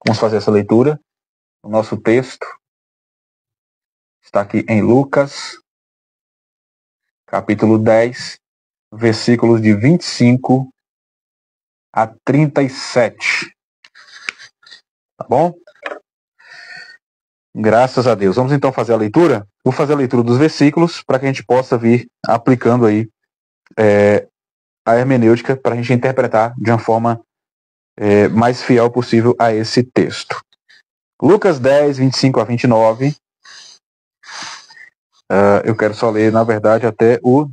Vamos fazer essa leitura. O nosso texto está aqui em Lucas, capítulo 10, versículos de 25 a 37. Tá bom? Graças a Deus. Vamos então fazer a leitura? Vou fazer a leitura dos versículos para que a gente possa vir aplicando aí a hermenêutica para a gente interpretar de uma forma mais fiel possível a esse texto. Lucas 10, 25 a 29. Eu quero só ler, na verdade, até o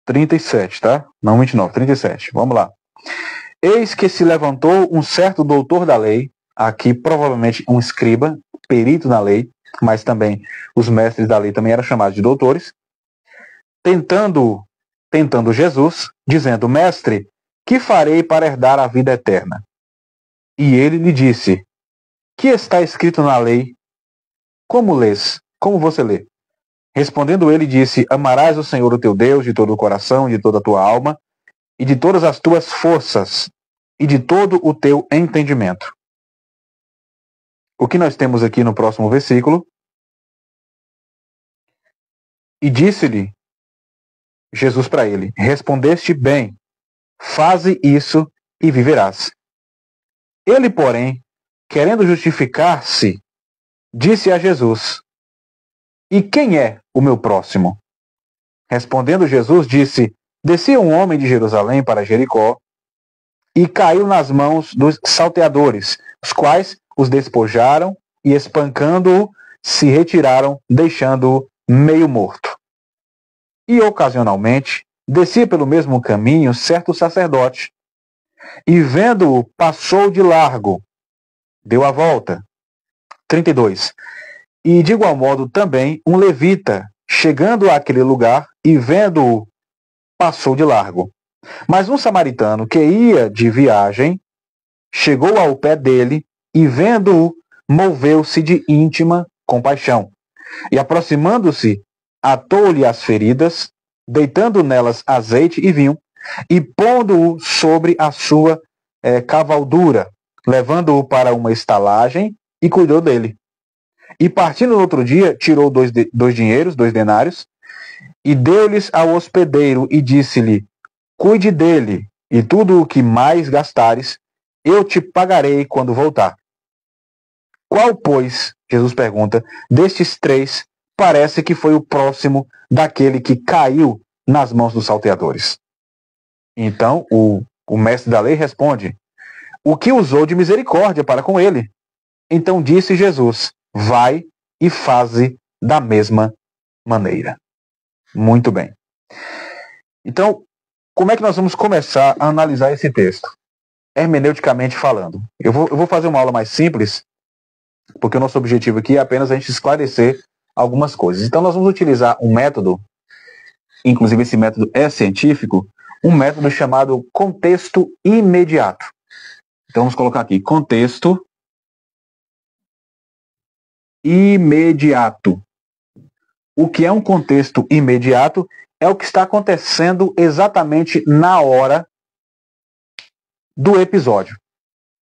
37, tá? Não 29, 37. Vamos lá. Eis que se levantou um certo doutor da lei, aqui provavelmente um escriba, perito na lei, mas também os mestres da lei também eram chamados de doutores, tentando Jesus, dizendo: Mestre, que farei para herdar a vida eterna? E ele lhe disse: Que está escrito na lei? Como lês? Como você lê? Respondendo ele, disse: Amarás o Senhor o teu Deus de todo o coração, de toda a tua alma, e de todas as tuas forças, e de todo o teu entendimento. O que nós temos aqui no próximo versículo? E disse-lhe Jesus para ele: Respondeste bem, faze isso e viverás. Ele, porém, querendo justificar-se, disse a Jesus: E quem é o meu próximo? Respondendo Jesus, disse: Descia um homem de Jerusalém para Jericó e caiu nas mãos dos salteadores, os quais os despojaram e, espancando-o, se retiraram, deixando-o meio morto. E, ocasionalmente, descia pelo mesmo caminho certo sacerdote, e, vendo-o, passou de largo, deu a volta. 32. E, de igual modo, também um levita, chegando àquele lugar e, vendo-o, passou de largo. Mas um samaritano que ia de viagem, chegou ao pé dele e, vendo-o, moveu-se de íntima compaixão. E, aproximando-se, atou-lhe as feridas, deitando nelas azeite e vinho, e pondo-o sobre a sua cavaldura, levando-o para uma estalagem, e cuidou dele. E partindo no outro dia, tirou dois denários, e deu-lhes ao hospedeiro, e disse-lhe: Cuide dele, e tudo o que mais gastares, eu te pagarei quando voltar. Qual, pois, Jesus pergunta, destes três parece que foi o próximo daquele que caiu nas mãos dos salteadores? Então, o mestre da lei responde: O que usou de misericórdia para com ele? Então disse Jesus: Vai e faze da mesma maneira. Muito bem. Então, como é que nós vamos começar a analisar esse texto? Hermeneuticamente falando. Eu vou fazer uma aula mais simples, porque o nosso objetivo aqui é apenas a gente esclarecer algumas coisas. Então nós vamos utilizar um método, inclusive esse método é científico, um método chamado contexto imediato. Então vamos colocar aqui, contexto imediato. O que é um contexto imediato? É o que está acontecendo exatamente na hora do episódio.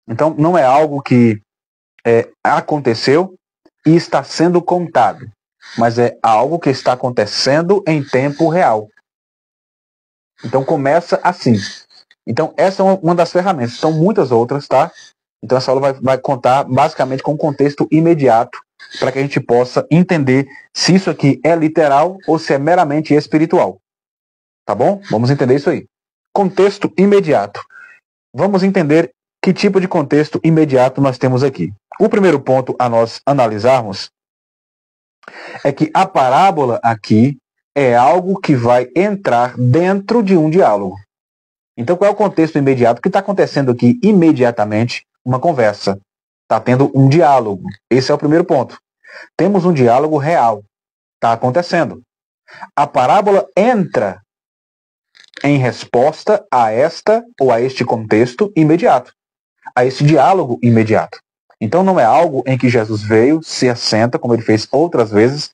Então, não é algo que aconteceu e está sendo contado, mas é algo que está acontecendo em tempo real. Então, começa assim. Então, essa é uma das ferramentas. São muitas outras, tá? Então, essa aula vai contar basicamente com um contexto imediato, para que a gente possa entender se isso aqui é literal ou se é meramente espiritual. Tá bom? Vamos entender isso aí. Contexto imediato. Vamos entender que tipo de contexto imediato nós temos aqui. O primeiro ponto a nós analisarmos é que a parábola aqui é algo que vai entrar dentro de um diálogo. Então, qual é o contexto imediato? O que está acontecendo aqui imediatamente? Uma conversa. Está tendo um diálogo. Esse é o primeiro ponto. Temos um diálogo real. Está acontecendo. A parábola entra em resposta a esta ou a este contexto imediato, a esse diálogo imediato. Então não é algo em que Jesus veio, se assenta, como ele fez outras vezes,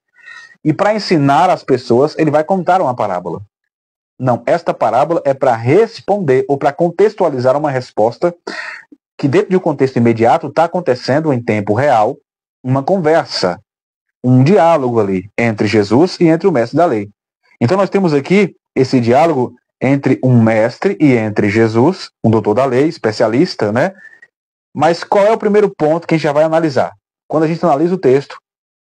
e para ensinar as pessoas, ele vai contar uma parábola. Não, esta parábola é para responder ou para contextualizar uma resposta que dentro de um contexto imediato está acontecendo em tempo real uma conversa, um diálogo ali entre Jesus e entre o mestre da lei. Então nós temos aqui esse diálogo entre um mestre e entre Jesus, um doutor da lei, especialista, né? Mas qual é o primeiro ponto que a gente já vai analisar? Quando a gente analisa o texto,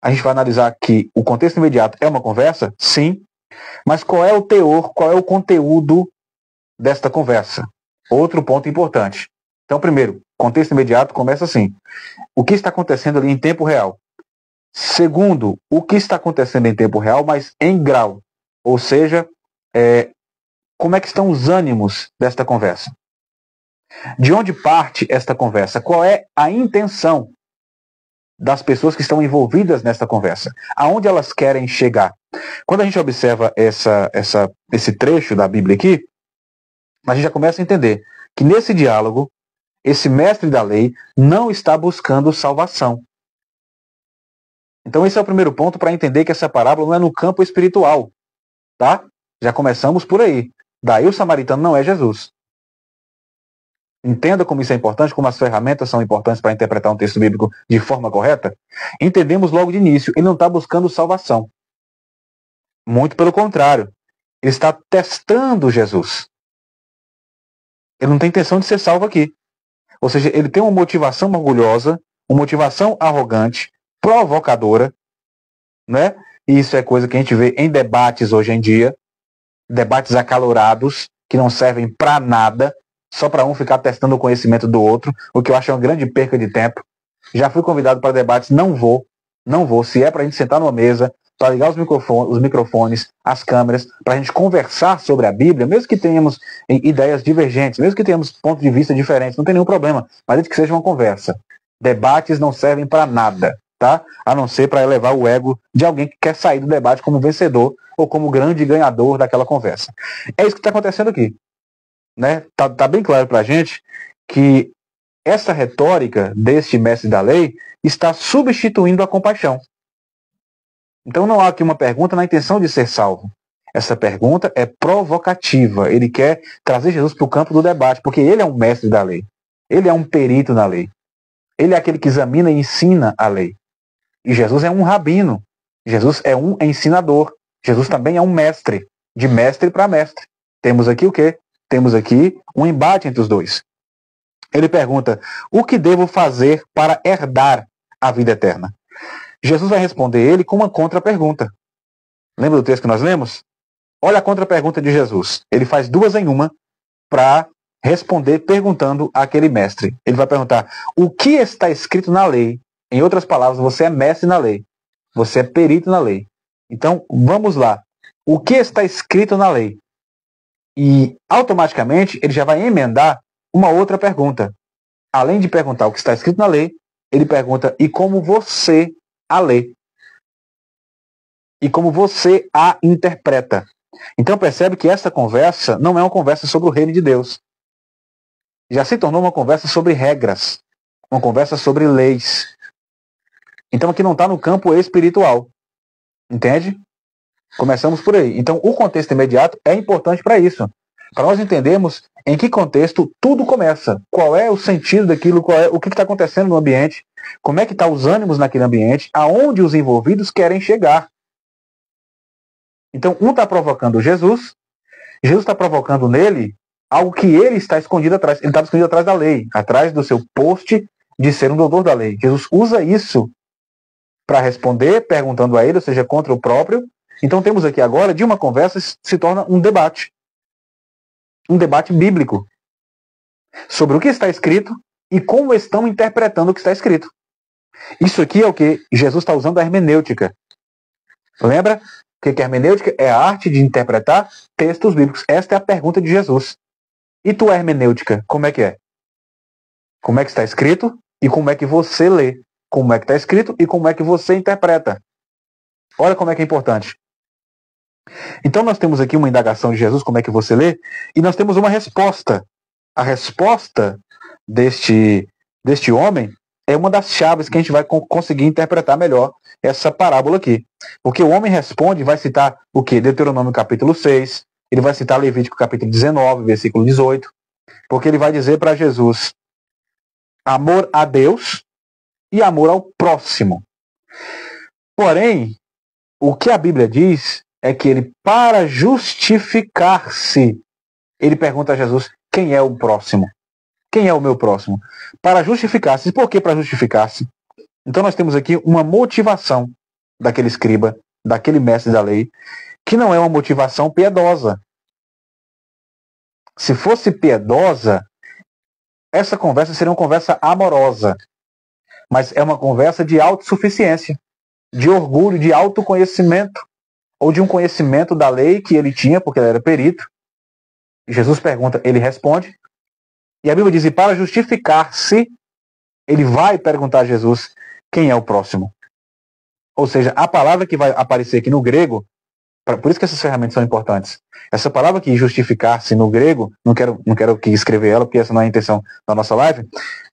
a gente vai analisar que o contexto imediato é uma conversa? Sim. Mas qual é o teor, qual é o conteúdo desta conversa? Outro ponto importante. Então, primeiro, contexto imediato começa assim. O que está acontecendo ali em tempo real? Segundo, o que está acontecendo em tempo real, mas em grau. Ou seja, como é que estão os ânimos desta conversa? De onde parte esta conversa? Qual é a intenção das pessoas que estão envolvidas nesta conversa? Aonde elas querem chegar? Quando a gente observa esse trecho da Bíblia aqui, a gente já começa a entender que nesse diálogo, esse mestre da lei não está buscando salvação. Então esse é o primeiro ponto para entender que essa parábola não é no campo espiritual. Tá? Já começamos por aí. Daí o samaritano não é Jesus. Entenda como isso é importante, como as ferramentas são importantes para interpretar um texto bíblico de forma correta. Entendemos logo de início, ele não está buscando salvação. Muito pelo contrário. Ele está testando Jesus. Ele não tem intenção de ser salvo aqui. Ou seja, ele tem uma motivação orgulhosa, uma motivação arrogante, provocadora, né? E isso é coisa que a gente vê em debates hoje em dia, debates acalorados, que não servem para nada, só para um ficar testando o conhecimento do outro, o que eu acho uma grande perca de tempo. Já fui convidado para debates, não vou. Se é para a gente sentar numa mesa, para ligar os microfones, as câmeras, para a gente conversar sobre a Bíblia, mesmo que tenhamos ideias divergentes, mesmo que tenhamos pontos de vista diferentes, não tem nenhum problema, mas desde que seja uma conversa. Debates não servem para nada, tá? A não ser para elevar o ego de alguém que quer sair do debate como vencedor ou como grande ganhador daquela conversa. É isso que está acontecendo aqui. Né? Tá bem claro para a gente que essa retórica deste mestre da lei está substituindo a compaixão. Então não há aqui uma pergunta na intenção de ser salvo. Essa pergunta é provocativa. Ele quer trazer Jesus para o campo do debate, porque ele é um mestre da lei. Ele é um perito na lei. Ele é aquele que examina e ensina a lei. E Jesus é um rabino. Jesus é um ensinador. Jesus também é um mestre. De mestre para mestre. Temos aqui o quê? Temos aqui um embate entre os dois. Ele pergunta, o que devo fazer para herdar a vida eterna? Jesus vai responder ele com uma contra-pergunta. Lembra do texto que nós lemos? Olha a contra-pergunta de Jesus. Ele faz duas em uma para responder perguntando àquele mestre. Ele vai perguntar, o que está escrito na lei? Em outras palavras, você é mestre na lei. Você é perito na lei. Então, vamos lá. O que está escrito na lei? E, automaticamente, ele já vai emendar uma outra pergunta. Além de perguntar o que está escrito na lei, ele pergunta, e como você a lê? E como você a interpreta? Então percebe que essa conversa não é uma conversa sobre o reino de Deus. Já se tornou uma conversa sobre regras. Uma conversa sobre leis. Então aqui não está no campo espiritual. Entende? Começamos por aí. Então o contexto imediato é importante para isso. Para nós entendermos em que contexto tudo começa. Qual é o sentido daquilo, o que está acontecendo no ambiente, como é que estão os ânimos naquele ambiente, aonde os envolvidos querem chegar. Então um está provocando Jesus está provocando nele algo que ele está escondido atrás. Ele estava escondido atrás da lei, atrás do seu post de ser um doutor da lei. Jesus usa isso para responder, perguntando a ele, ou seja, contra o próprio. Então temos aqui agora, de uma conversa, se torna um debate. Um debate bíblico. Sobre o que está escrito e como estão interpretando o que está escrito. Isso aqui é o que Jesus está usando a hermenêutica. Lembra? O que é hermenêutica? É a arte de interpretar textos bíblicos. Esta é a pergunta de Jesus. E tua hermenêutica, como é que é? Como é que está escrito e como é que você lê? Como é que está escrito e como é que você interpreta? Olha como é que é importante. Então nós temos aqui uma indagação de Jesus, como é que você lê, e nós temos uma resposta. A resposta deste homem é uma das chaves que a gente vai conseguir interpretar melhor essa parábola aqui. Porque o homem responde, vai citar o quê? Deuteronômio capítulo 6, ele vai citar Levítico capítulo 19, versículo 18, porque ele vai dizer para Jesus, Amor a Deus e amor ao próximo. Porém, o que a Bíblia diz é que ele, para justificar-se, ele pergunta a Jesus, quem é o próximo? Quem é o meu próximo? Para justificar-se. Por que para justificar-se? Então nós temos aqui uma motivação daquele escriba, daquele mestre da lei, que não é uma motivação piedosa. Se fosse piedosa, essa conversa seria uma conversa amorosa. Mas é uma conversa de autossuficiência, de orgulho, de autoconhecimento, ou de um conhecimento da lei que ele tinha, porque ele era perito. Jesus pergunta, ele responde. E a Bíblia diz, e para justificar-se, ele vai perguntar a Jesus quem é o próximo. Ou seja, a palavra que vai aparecer aqui no grego, por isso que essas ferramentas são importantes. Essa palavra que justificar-se no grego, não quero aqui escrever ela, porque essa não é a intenção da nossa live,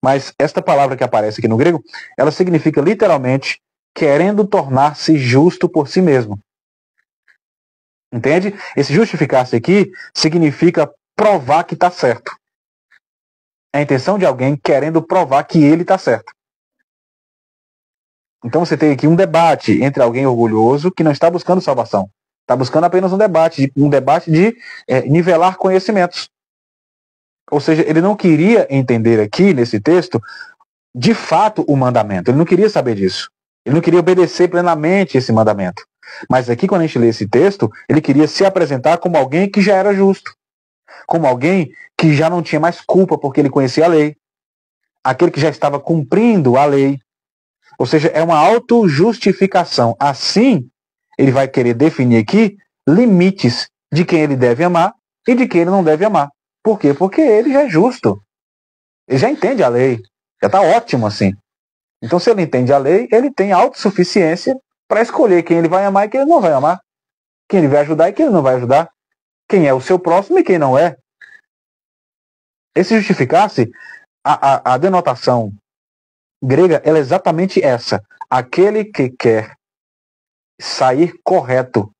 mas esta palavra que aparece aqui no grego, ela significa literalmente querendo tornar-se justo por si mesmo. Entende? Esse justificar-se aqui significa provar que está certo. É a intenção de alguém querendo provar que ele está certo. Então você tem aqui um debate entre alguém orgulhoso que não está buscando salvação. Está buscando apenas um debate de nivelar conhecimentos. Ou seja, ele não queria entender aqui, nesse texto, de fato o mandamento. Ele não queria saber disso. Ele não queria obedecer plenamente esse mandamento. Mas aqui, quando a gente lê esse texto, ele queria se apresentar como alguém que já era justo. Como alguém que já não tinha mais culpa porque ele conhecia a lei. Aquele que já estava cumprindo a lei. Ou seja, é uma autojustificação. Assim, ele vai querer definir aqui limites de quem ele deve amar e de quem ele não deve amar. Por quê? Porque ele já é justo. Ele já entende a lei. Já está ótimo assim. Então, se ele entende a lei, ele tem autossuficiência para escolher quem ele vai amar e quem ele não vai amar. Quem ele vai ajudar e quem ele não vai ajudar. Quem é o seu próximo e quem não é. Esse justificar-se, a denotação grega, ela é exatamente essa. Aquele que quer sair correto,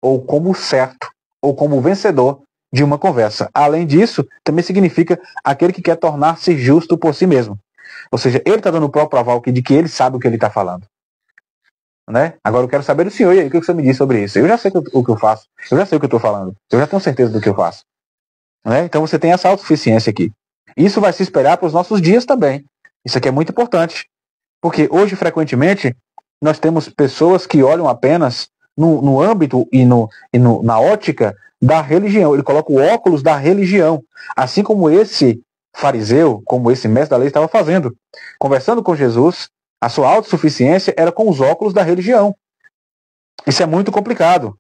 ou como certo, ou como vencedor de uma conversa. Além disso, também significa aquele que quer tornar-se justo por si mesmo. Ou seja, ele está dando próprio aval de que ele sabe o que ele está falando. Né? Agora eu quero saber do senhor, e aí, o que você me diz sobre isso? Eu já sei o que eu faço, eu já sei o que eu estou falando, eu já tenho certeza do que eu faço. Né? Então você tem essa autossuficiência aqui. Isso vai se esperar para os nossos dias também. Isso aqui é muito importante. Porque hoje, frequentemente, nós temos pessoas que olham apenas no âmbito e na ótica da religião. Ele coloca o óculos da religião. Assim como esse fariseu, como esse mestre da lei estava fazendo. Conversando com Jesus, a sua autossuficiência era com os óculos da religião. Isso é muito complicado.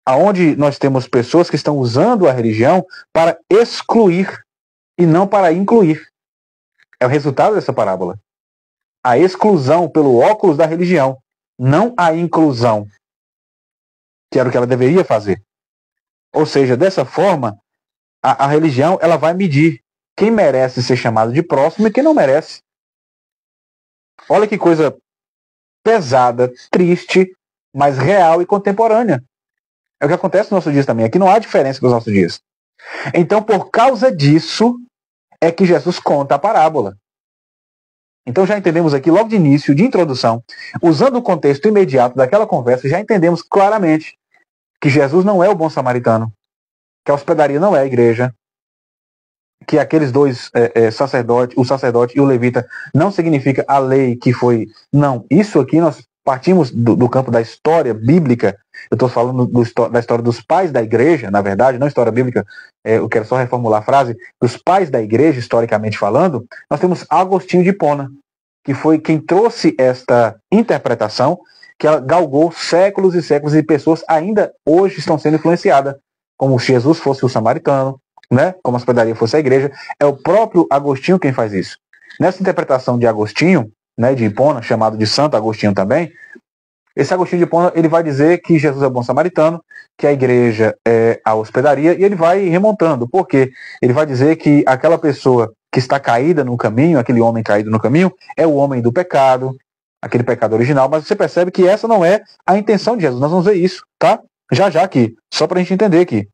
Aonde nós temos pessoas que estão usando a religião para excluir e não para incluir. É o resultado dessa parábola. A exclusão pelo óculos da religião, não a inclusão, que era o que ela deveria fazer. Ou seja, dessa forma, a religião ela vai medir quem merece ser chamado de próximo e quem não merece. Olha que coisa pesada, triste, mas real e contemporânea. É o que acontece nos nossos dias também. Aqui não há diferença com os nossos dias. Então, por causa disso, é que Jesus conta a parábola. Então já entendemos aqui, logo de início, de introdução, usando o contexto imediato daquela conversa, já entendemos claramente que Jesus não é o bom samaritano, que a hospedaria não é a igreja, que aqueles dois sacerdotes, o sacerdote e o levita, não significa a lei que foi... Não, isso aqui nós partimos do campo da história bíblica. Eu estou falando da história dos pais da igreja, na verdade, não história bíblica, eu quero só reformular a frase, dos pais da igreja, historicamente falando. Nós temos Agostinho de Hipona, que foi quem trouxe esta interpretação, que ela galgou séculos e séculos, e pessoas ainda hoje estão sendo influenciadas, como se Jesus fosse o samaritano, né? Como a hospedaria fosse a igreja. É o próprio Agostinho quem faz isso. Nessa interpretação de Agostinho, né, de Hipona, chamado de Santo Agostinho também, esse Agostinho de Hipona, ele vai dizer que Jesus é o bom samaritano, que a igreja é a hospedaria, e ele vai remontando. Por quê? Ele vai dizer que aquela pessoa que está caída no caminho, aquele homem caído no caminho, é o homem do pecado, aquele pecado original, mas você percebe que essa não é a intenção de Jesus. Nós vamos ver isso, tá? Já aqui, só para a gente entender aqui.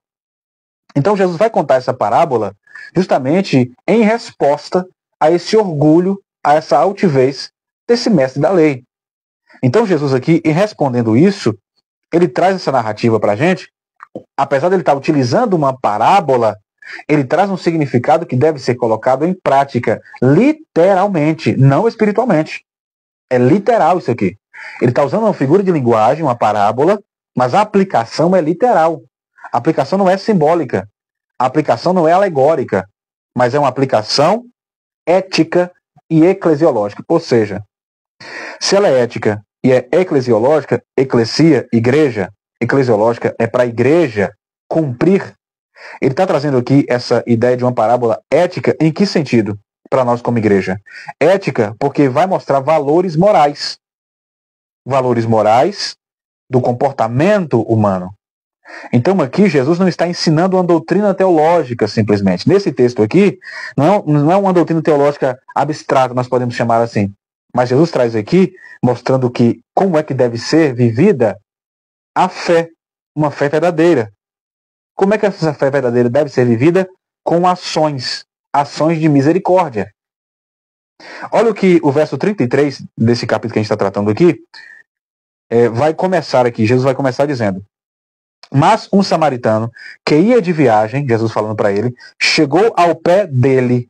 Então Jesus vai contar essa parábola justamente em resposta a esse orgulho, a essa altivez desse mestre da lei. Então Jesus aqui, em respondendo isso, ele traz essa narrativa para a gente, apesar de ele estar utilizando uma parábola, ele traz um significado que deve ser colocado em prática, literalmente, não espiritualmente. É literal isso aqui. Ele está usando uma figura de linguagem, uma parábola, mas a aplicação é literal. A aplicação não é simbólica. A aplicação não é alegórica, mas é uma aplicação ética e eclesiológica. Ou seja, se ela é ética e é eclesiológica, eclesia, igreja, eclesiológica é para a igreja cumprir. Ele está trazendo aqui essa ideia de uma parábola ética em que sentido? Para nós como igreja. Ética porque vai mostrar valores morais. Valores morais do comportamento humano. Então aqui Jesus não está ensinando uma doutrina teológica simplesmente. Nesse texto aqui, não é uma doutrina teológica abstrata, nós podemos chamar assim. Mas Jesus traz aqui, mostrando que como é que deve ser vivida a fé, uma fé verdadeira. Como é que essa fé verdadeira deve ser vivida? Com ações de misericórdia. Olha o que o verso 33 desse capítulo que a gente está tratando aqui, vai começar aqui. Jesus vai começar dizendo: mas um samaritano que ia de viagem, Jesus falando para ele, chegou ao pé dele,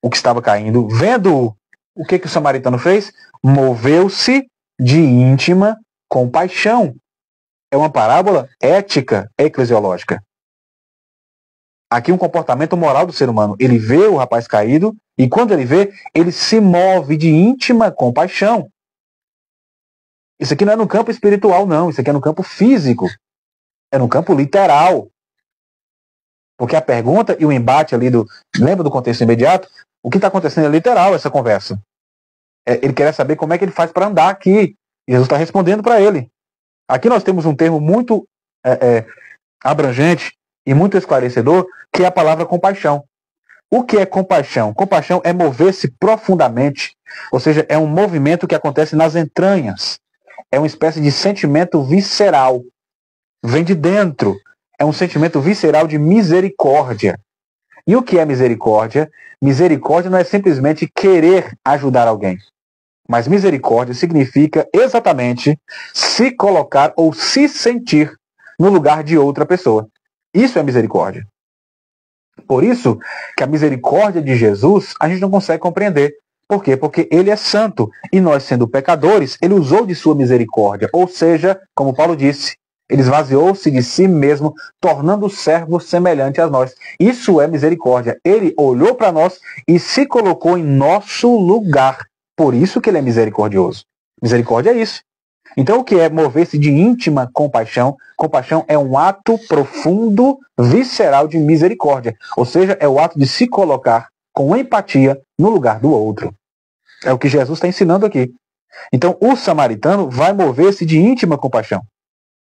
o que estava caindo, vendo-o. O que o samaritano fez? Moveu-se de íntima compaixão. É uma parábola ética, eclesiológica. Aqui um comportamento moral do ser humano. Ele vê o rapaz caído e quando ele vê, ele se move de íntima compaixão. Isso aqui não é no campo espiritual, não. Isso aqui é no campo físico. É no campo literal. Porque a pergunta e o embate ali lembra do contexto imediato? O que está acontecendo é literal essa conversa. Ele quer saber como é que ele faz para andar aqui. E Jesus está respondendo para ele. Aqui nós temos um termo muito abrangente e muito esclarecedor, que é a palavra compaixão. O que é compaixão? Compaixão é mover-se profundamente, ou seja, é um movimento que acontece nas entranhas. É uma espécie de sentimento visceral. Vem de dentro. É um sentimento visceral de misericórdia. E o que é misericórdia? Misericórdia não é simplesmente querer ajudar alguém. Mas misericórdia significa exatamente se colocar ou se sentir no lugar de outra pessoa. Isso é misericórdia. Por isso que a misericórdia de Jesus a gente não consegue compreender. Por quê? Porque ele é santo. E nós, sendo pecadores, ele usou de sua misericórdia. Ou seja, como Paulo disse, ele esvaziou-se de si mesmo, tornando o servo semelhante a nós. Isso é misericórdia. Ele olhou para nós e se colocou em nosso lugar. Por isso que ele é misericordioso. Misericórdia é isso. Então o que é mover-se de íntima compaixão? Compaixão é um ato profundo, visceral de misericórdia. Ou seja, é o ato de se colocar com empatia no lugar do outro. É o que Jesus está ensinando aqui. Então o samaritano vai mover-se de íntima compaixão.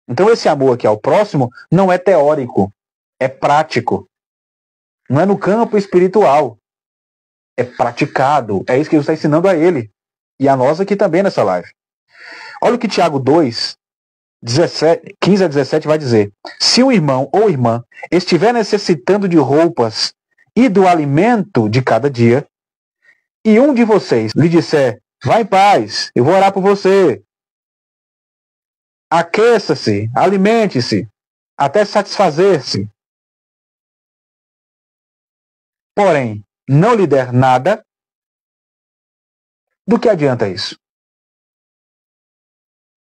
Então esse amor aqui ao próximo não é teórico, é prático. Não é no campo espiritual. É praticado. É isso que Jesus está ensinando a ele. E a nós aqui também nessa live. Olha o que Tiago 2, 15 a 17 vai dizer. Se um irmão ou irmã estiver necessitando de roupas e do alimento de cada dia, e um de vocês lhe disser, vá em paz, eu vou orar por você. Aqueça-se, alimente-se, até satisfazer-se. Porém, não lhe der nada, do que adianta isso?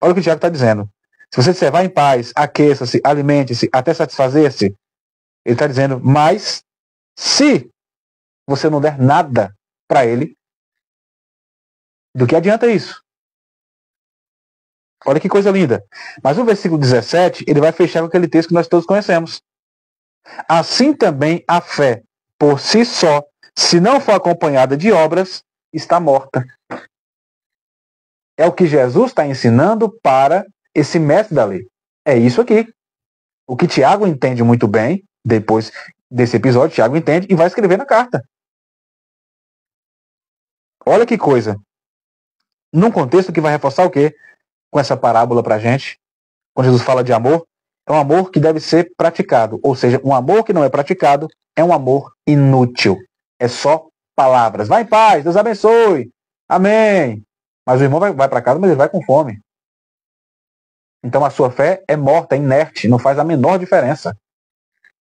Olha o que o Tiago está dizendo. Se você disser, vá em paz, aqueça-se, alimente-se, até satisfazer-se, ele está dizendo, mas se você não der nada para ele, do que adianta isso? Olha que coisa linda. Mas o versículo 17, ele vai fechar com aquele texto que nós todos conhecemos. Assim também a fé, por si só, se não for acompanhada de obras, está morta. É o que Jesus está ensinando para esse mestre da lei. É isso aqui. O que Tiago entende muito bem, depois desse episódio, Tiago entende e vai escrever na carta. Olha que coisa. Num contexto que vai reforçar o quê? Com essa parábola para a gente, quando Jesus fala de amor, é um amor que deve ser praticado. Ou seja, um amor que não é praticado é um amor inútil. É só palavras. Vai em paz, Deus abençoe. Amém. Mas o irmão vai para casa, mas ele vai com fome. Então a sua fé é morta, é inerte, não faz a menor diferença.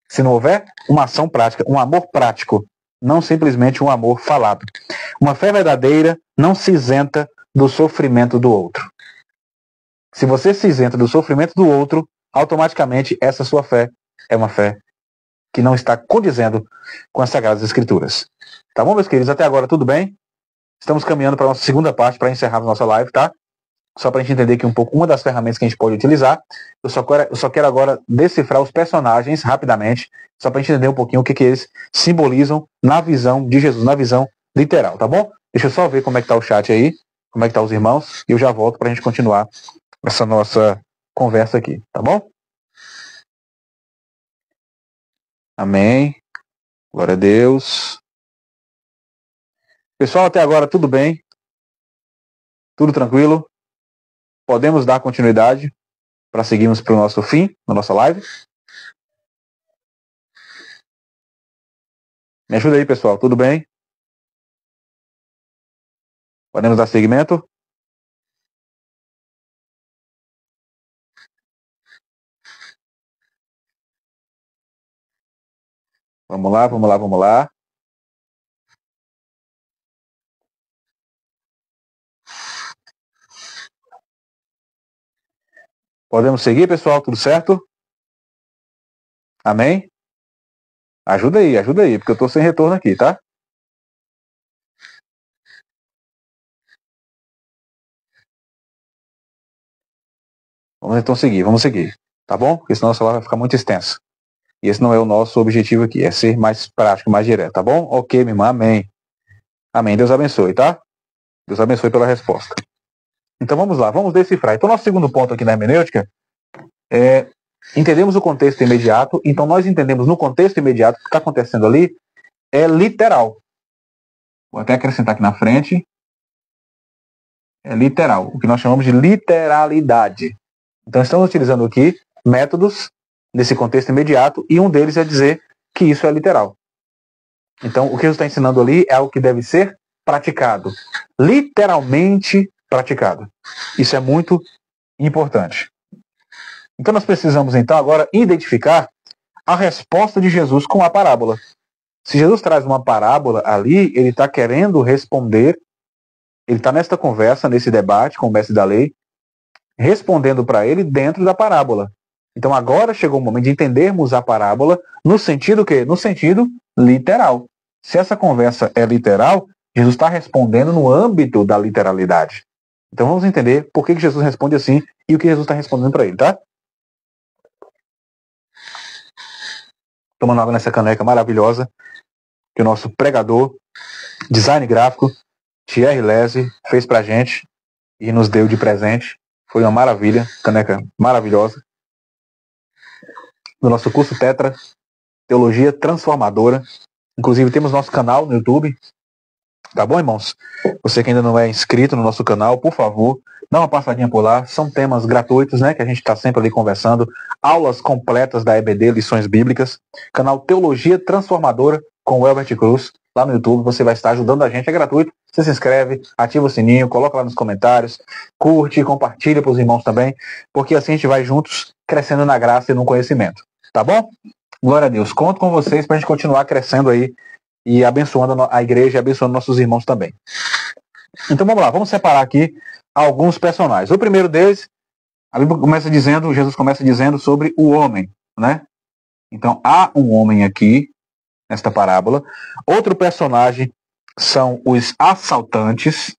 Se não houver uma ação prática, um amor prático, não simplesmente um amor falado. Uma fé verdadeira não se isenta do sofrimento do outro. Se você se isenta do sofrimento do outro, automaticamente essa sua fé é uma fé que não está condizendo com as Sagradas Escrituras. Tá bom, meus queridos? Até agora tudo bem? Estamos caminhando para a nossa segunda parte, para encerrar a nossa live, tá? Só para a gente entender aqui um pouco uma das ferramentas que a gente pode utilizar. Eu só quero agora decifrar os personagens rapidamente, só para a gente entender um pouquinho o que eles simbolizam na visão de Jesus, na visão literal, tá bom? Deixa eu só ver como é que tá o chat aí, como é que tá os irmãos, e eu já volto para a gente continuar essa nossa conversa aqui, tá bom? Amém. Glória a Deus. Pessoal, até agora tudo bem? Tudo tranquilo? Podemos dar continuidade para seguirmos para o nosso fim, na nossa live? Me ajuda aí, pessoal. Tudo bem? Podemos dar seguimento? Vamos lá, vamos lá, vamos lá. Podemos seguir, pessoal? Tudo certo? Amém? Ajuda aí, porque eu estou sem retorno aqui, tá? Vamos então seguir, vamos seguir. Tá bom? Porque senão a nossa live vai ficar muito extensa. E esse não é o nosso objetivo aqui, é ser mais prático, mais direto, tá bom? Ok, minha irmã, amém. Amém, Deus abençoe, tá? Deus abençoe pela resposta. Então vamos lá, vamos decifrar. Então nosso segundo ponto aqui na hermenêutica é entendemos o contexto imediato, então nós entendemos no contexto imediato o que está acontecendo ali é literal. Vou até acrescentar aqui na frente. É literal, o que nós chamamos de literalidade. Então estamos utilizando aqui métodos nesse contexto imediato e um deles é dizer que isso é literal. Então o que Jesus está ensinando ali é algo que deve ser praticado. Literalmente praticado. Isso é muito importante. Então nós precisamos então agora identificar a resposta de Jesus com a parábola. Se Jesus traz uma parábola ali, ele está querendo responder, ele está nesta conversa, nesse debate com o mestre da lei, respondendo para ele dentro da parábola. Então agora chegou o momento de entendermos a parábola no sentido que? No sentido literal. Se essa conversa é literal, Jesus está respondendo no âmbito da literalidade. Então vamos entender por que Jesus responde assim e o que Jesus está respondendo para ele, tá? Tomando água nessa caneca maravilhosa que o nosso pregador, design gráfico, Thierry Lese, fez pra gente e nos deu de presente. Foi uma maravilha, caneca maravilhosa. Do nosso curso Tetra, Teologia Transformadora. Inclusive temos nosso canal no YouTube. Tá bom, irmãos? Você que ainda não é inscrito no nosso canal, por favor, dá uma passadinha por lá. São temas gratuitos, né? Que a gente está sempre ali conversando. Aulas completas da EBD, lições bíblicas. Canal Teologia Transformadora com o Elbert Cruz. Lá no YouTube, você vai estar ajudando a gente, é gratuito. Você se inscreve, ativa o sininho, coloca lá nos comentários, curte, compartilha para os irmãos também, porque assim a gente vai juntos crescendo na graça e no conhecimento. Tá bom? Glória a Deus. Conto com vocês para a gente continuar crescendo aí e abençoando a igreja e abençoando nossos irmãos também. Então vamos lá, vamos separar aqui alguns personagens. O primeiro deles, a Bíblia começa dizendo, Jesus começa dizendo sobre o homem, né? Então há um homem aqui, nesta parábola. Outro personagem são os assaltantes.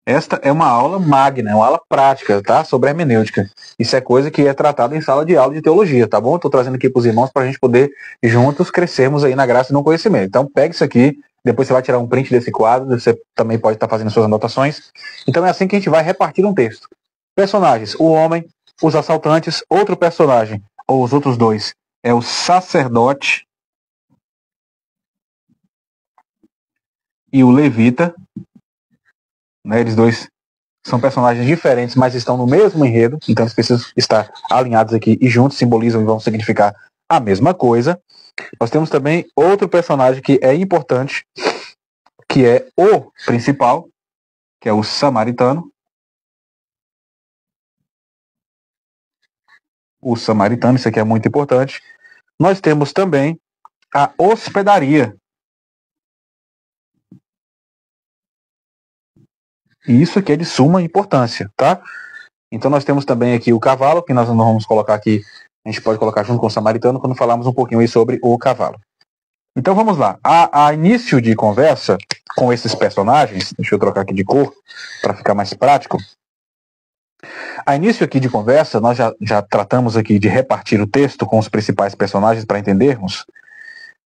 Esta é uma aula magna, é uma aula prática, tá? Sobre hermenêutica. Isso é coisa que é tratada em sala de aula de teologia, tá bom? Estou trazendo aqui para os irmãos para a gente poder juntos crescermos aí na graça e no conhecimento. Então pegue isso aqui, depois você vai tirar um print desse quadro, você também pode estar fazendo suas anotações. Então é assim que a gente vai repartir um texto. Personagens, o homem, os assaltantes, outro personagem, ou os outros dois, é o sacerdote e o levita. Né, eles dois são personagens diferentes, mas estão no mesmo enredo, então eles precisam estar alinhados aqui e juntos simbolizam e vão significar a mesma coisa, nós temos também outro personagem que é importante, que é o principal, que é o samaritano. O samaritano, isso aqui é muito importante. Nós temos também a hospedaria. E isso aqui é de suma importância, tá? Então nós temos também aqui o cavalo, que nós não vamos colocar aqui, a gente pode colocar junto com o samaritano quando falarmos um pouquinho aí sobre o cavalo. Então vamos lá. A início de conversa com esses personagens, deixa eu trocar aqui de cor para ficar mais prático. A início aqui de conversa, nós já tratamos aqui de repartir o texto com os principais personagens para entendermos.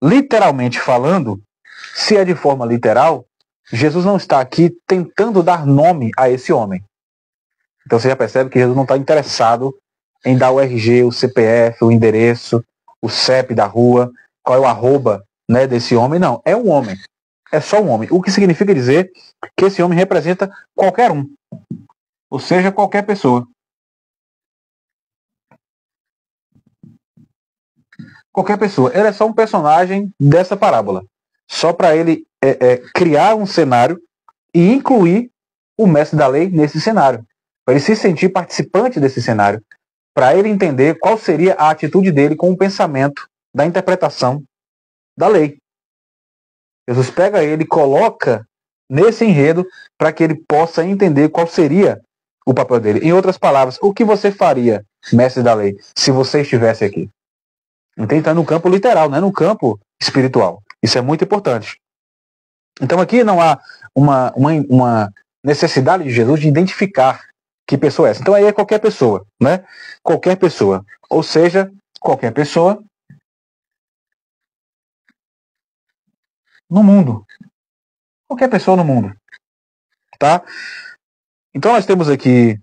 Literalmente falando, se é de forma literal, Jesus não está aqui tentando dar nome a esse homem. Então você já percebe que Jesus não está interessado em dar o RG, o CPF, o endereço, o CEP da rua, qual é o arroba, né, desse homem. Não, é um homem. É só um homem. O que significa dizer que esse homem representa qualquer um. Ou seja, qualquer pessoa. Qualquer pessoa. Ele é só um personagem dessa parábola. Só para ele criar um cenário e incluir o mestre da lei nesse cenário. Para ele se sentir participante desse cenário. Para ele entender qual seria a atitude dele com o pensamento da interpretação da lei. Jesus pega ele e coloca nesse enredo para que ele possa entender qual seria o papel dele. Em outras palavras, o que você faria, mestre da lei, se você estivesse aqui? Então está no campo literal, não é no campo espiritual. Isso é muito importante. Então aqui não há uma necessidade de Jesus de identificar que pessoa é essa. Então aí é qualquer pessoa, né? Qualquer pessoa. Ou seja, qualquer pessoa no mundo. Qualquer pessoa no mundo. Tá? Então nós temos aqui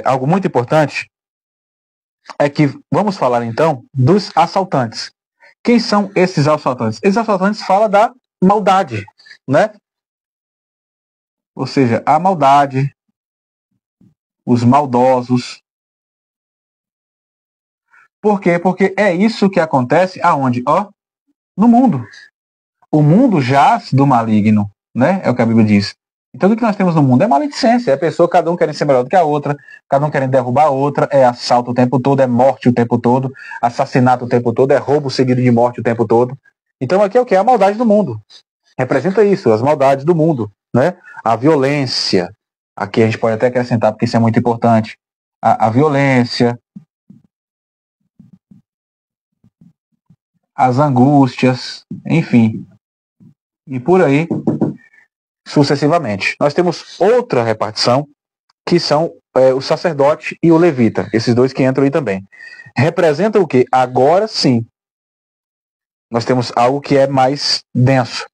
algo muito importante, é que vamos falar então dos assaltantes. Quem são esses assaltantes? Esses assaltantes falam da maldade, né? Ou seja, a maldade, os maldosos. Por quê? Porque é isso que acontece aonde? No mundo. O mundo jaz do maligno, né? É o que a Bíblia diz. Então o que nós temos no mundo é maledicência, é a pessoa, cada um querendo ser melhor do que a outra, cada um querendo derrubar a outra, é assalto o tempo todo, é morte o tempo todo, assassinato o tempo todo, é roubo seguido de morte o tempo todo. Então aqui é o que? É a maldade do mundo. Representa isso, as maldades do mundo, né? A violência, aqui a gente pode até acrescentar, porque isso é muito importante, a violência, as angústias, enfim, e por aí sucessivamente. Nós temos outra repartição, que são o sacerdote e o levita, esses dois que entram aí também. Representa o quê? Agora sim, nós temos algo que é mais denso.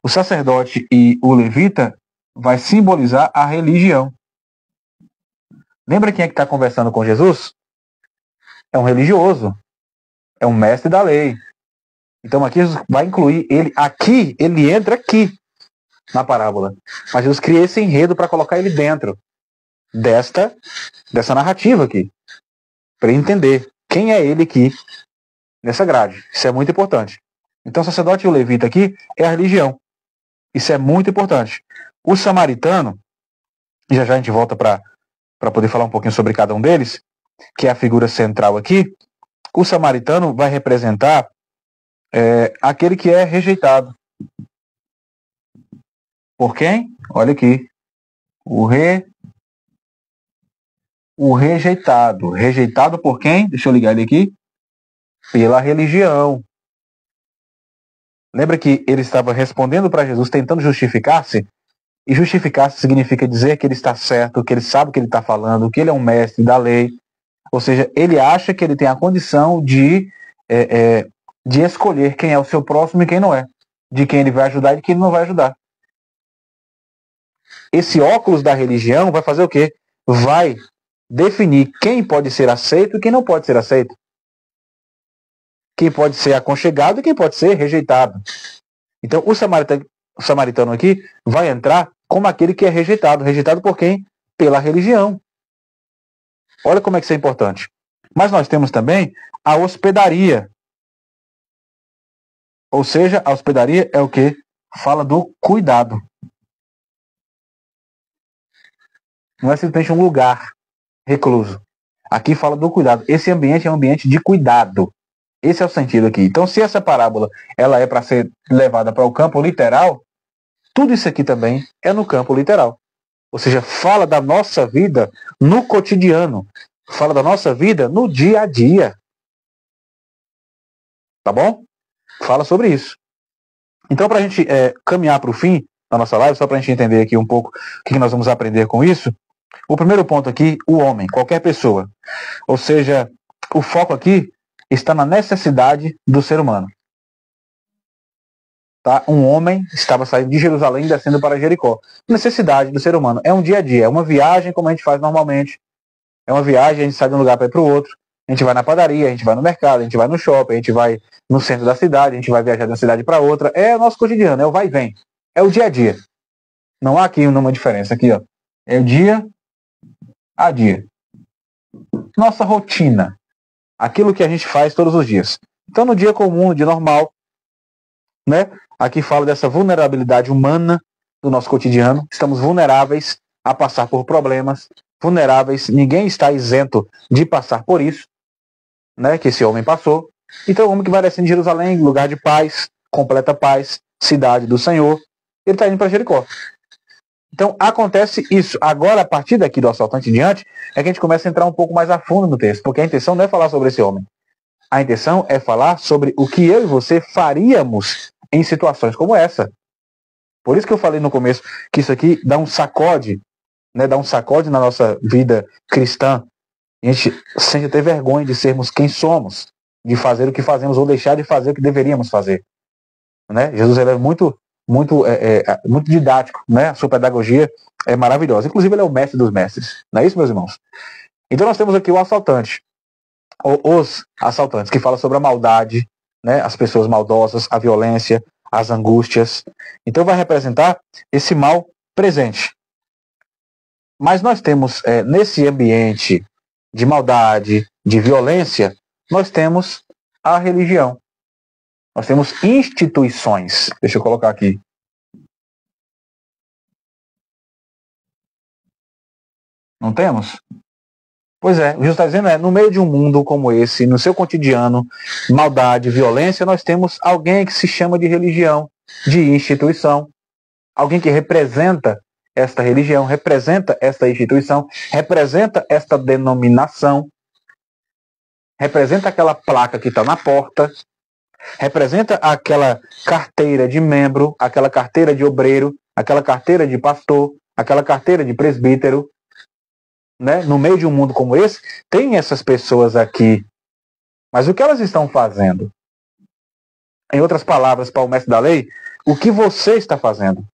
O sacerdote e o levita vai simbolizar a religião. Lembra quem é que está conversando com Jesus? É um religioso, é um mestre da lei. Então aqui Jesus vai incluir ele aqui, ele entra aqui na parábola. Mas Jesus cria esse enredo para colocar ele dentro dessa narrativa aqui. Para ele entender quem é ele aqui nessa grade. Isso é muito importante. Então o sacerdote e o levita aqui é a religião. Isso é muito importante. O samaritano, e já a gente volta para poder falar um pouquinho sobre cada um deles, que é a figura central aqui. O samaritano vai representar aquele que é rejeitado. Por quem? Olha aqui. O rejeitado. Rejeitado por quem? Deixa eu ligar ele aqui. Pela religião. Lembra que ele estava respondendo para Jesus, tentando justificar-se? E justificar-se significa dizer que ele está certo, que ele sabe o que ele está falando, que ele é um mestre da lei. Ou seja, ele acha que ele tem a condição de escolher quem é o seu próximo e quem não é. De quem ele vai ajudar e de quem ele não vai ajudar. Esse óculos da religião vai fazer o quê? Vai definir quem pode ser aceito e quem não pode ser aceito. Quem pode ser aconchegado e quem pode ser rejeitado. Então o samaritano aqui vai entrar como aquele que é rejeitado. Rejeitado por quem? Pela religião. Olha como é que isso é importante. Mas nós temos também a hospedaria. Ou seja, a hospedaria é o que? Fala do cuidado. Não é simplesmente um lugar recluso. Aqui fala do cuidado. Esse ambiente é um ambiente de cuidado. Esse é o sentido aqui. Então, se essa parábola ela é para ser levada para o campo literal, tudo isso aqui também é no campo literal. Ou seja, fala da nossa vida no cotidiano. Fala da nossa vida no dia a dia. Tá bom? Fala sobre isso. Então, para a gente caminhar para o fim da nossa live, só para a gente entender aqui um pouco o que nós vamos aprender com isso, o primeiro ponto aqui, o homem, qualquer pessoa. Ou seja, o foco aqui está na necessidade do ser humano. Tá? Um homem estava saindo de Jerusalém e descendo para Jericó. Necessidade do ser humano. É um dia a dia, é uma viagem como a gente faz normalmente. É uma viagem, a gente sai de um lugar para ir para o outro. A gente vai na padaria, a gente vai no mercado, a gente vai no shopping, a gente vai no centro da cidade, a gente vai viajar de uma cidade para outra. É o nosso cotidiano, é o vai e vem. É o dia a dia. Não há aqui nenhuma diferença. Aqui, ó. É o dia a dia. Nossa rotina. Aquilo que a gente faz todos os dias. Então, no dia comum, no dia normal, né? Aqui fala dessa vulnerabilidade humana do nosso cotidiano. Estamos vulneráveis a passar por problemas, vulneráveis. Ninguém está isento de passar por isso, né? Que esse homem passou. Então, o homem que vai descendo de Jerusalém, lugar de paz, completa paz, cidade do Senhor, ele está indo para Jericó. Então, acontece isso. Agora, a partir daqui do assaltante em diante, é que a gente começa a entrar um pouco mais a fundo no texto, porque a intenção não é falar sobre esse homem. A intenção é falar sobre o que eu e você faríamos em situações como essa. Por isso que eu falei no começo que isso aqui dá um sacode, né? Dá um sacode na nossa vida cristã. A gente sente ter vergonha de sermos quem somos, de fazer o que fazemos ou deixar de fazer o que deveríamos fazer. Né? Jesus ele é muito didático, né? A sua pedagogia é maravilhosa. Inclusive, ele é o mestre dos mestres. Não é isso, meus irmãos? Então, nós temos aqui o assaltante, ou os assaltantes, que fala sobre a maldade, né? As pessoas maldosas, a violência, as angústias. Então, vai representar esse mal presente. Mas nós temos, nesse ambiente de maldade, de violência, nós temos a religião. Nós temos instituições. Deixa eu colocar aqui. Não temos? Pois é, o Jesus está dizendo no meio de um mundo como esse, no seu cotidiano, maldade, violência, nós temos alguém que se chama de religião, de instituição. Alguém que representa esta religião, representa esta instituição, representa esta denominação, representa aquela placa que está na porta, representa aquela carteira de membro, aquela carteira de obreiro, aquela carteira de pastor, aquela carteira de presbítero. Né? No meio de um mundo como esse, tem essas pessoas aqui. Mas o que elas estão fazendo? Em outras palavras, para o mestre da lei, o que você está fazendo?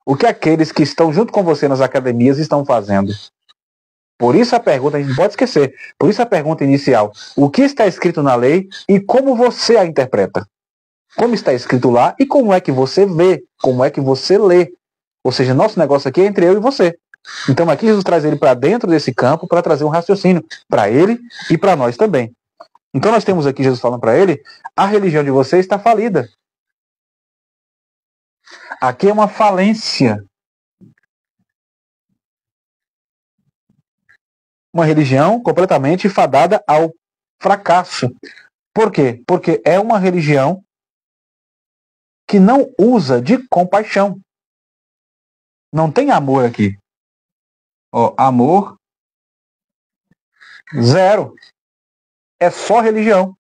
O que aqueles que estão junto com você nas academias estão fazendo? Por isso a pergunta, a gente não pode esquecer, por isso a pergunta inicial, o que está escrito na lei e como você a interpreta? Como está escrito lá e como é que você vê, como é que você lê? Ou seja, nosso negócio aqui é entre eu e você. Então aqui Jesus traz ele para dentro desse campo para trazer um raciocínio para ele e para nós também. Então nós temos aqui Jesus falando para ele, a religião de você está falida. Aqui é uma falência. Uma religião completamente fadada ao fracasso. Por quê? Porque é uma religião que não usa de compaixão. Não tem amor aqui. Amor zero. É só religião.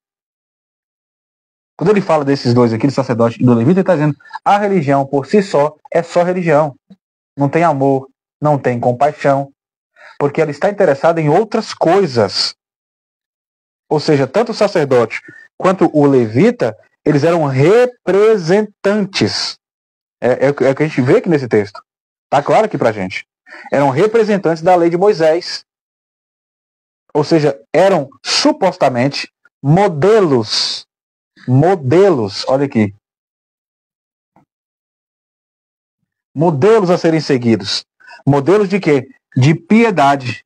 Quando ele fala desses dois aqui, do sacerdote e do levita, ele está dizendo a religião por si só é só religião. Não tem amor, não tem compaixão, porque ela está interessada em outras coisas. Ou seja, tanto o sacerdote quanto o levita, eles eram representantes. É o que a gente vê aqui nesse texto. Está claro aqui pra gente. Eram representantes da lei de Moisés. Ou seja, eram supostamente modelos. Modelos, olha aqui. Modelos a serem seguidos. Modelos de quê? De piedade.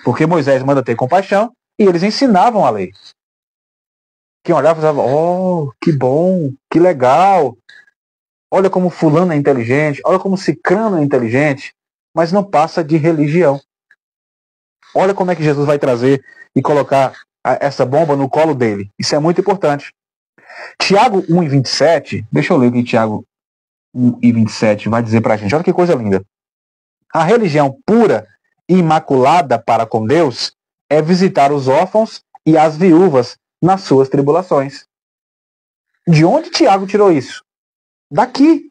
Porque Moisés manda ter compaixão e eles ensinavam a lei. Quem olhava falava, oh, que bom, que legal. Olha como fulano é inteligente, olha como cicrano é inteligente, mas não passa de religião. Olha como é que Jesus vai trazer e colocar essa bomba no colo dele. Isso é muito importante. Tiago 1:27, deixa eu ler o que Tiago 1:27 vai dizer pra gente. Olha que coisa linda. A religião pura e imaculada para com Deus é visitar os órfãos e as viúvas nas suas tribulações. De onde Tiago tirou isso? Daqui.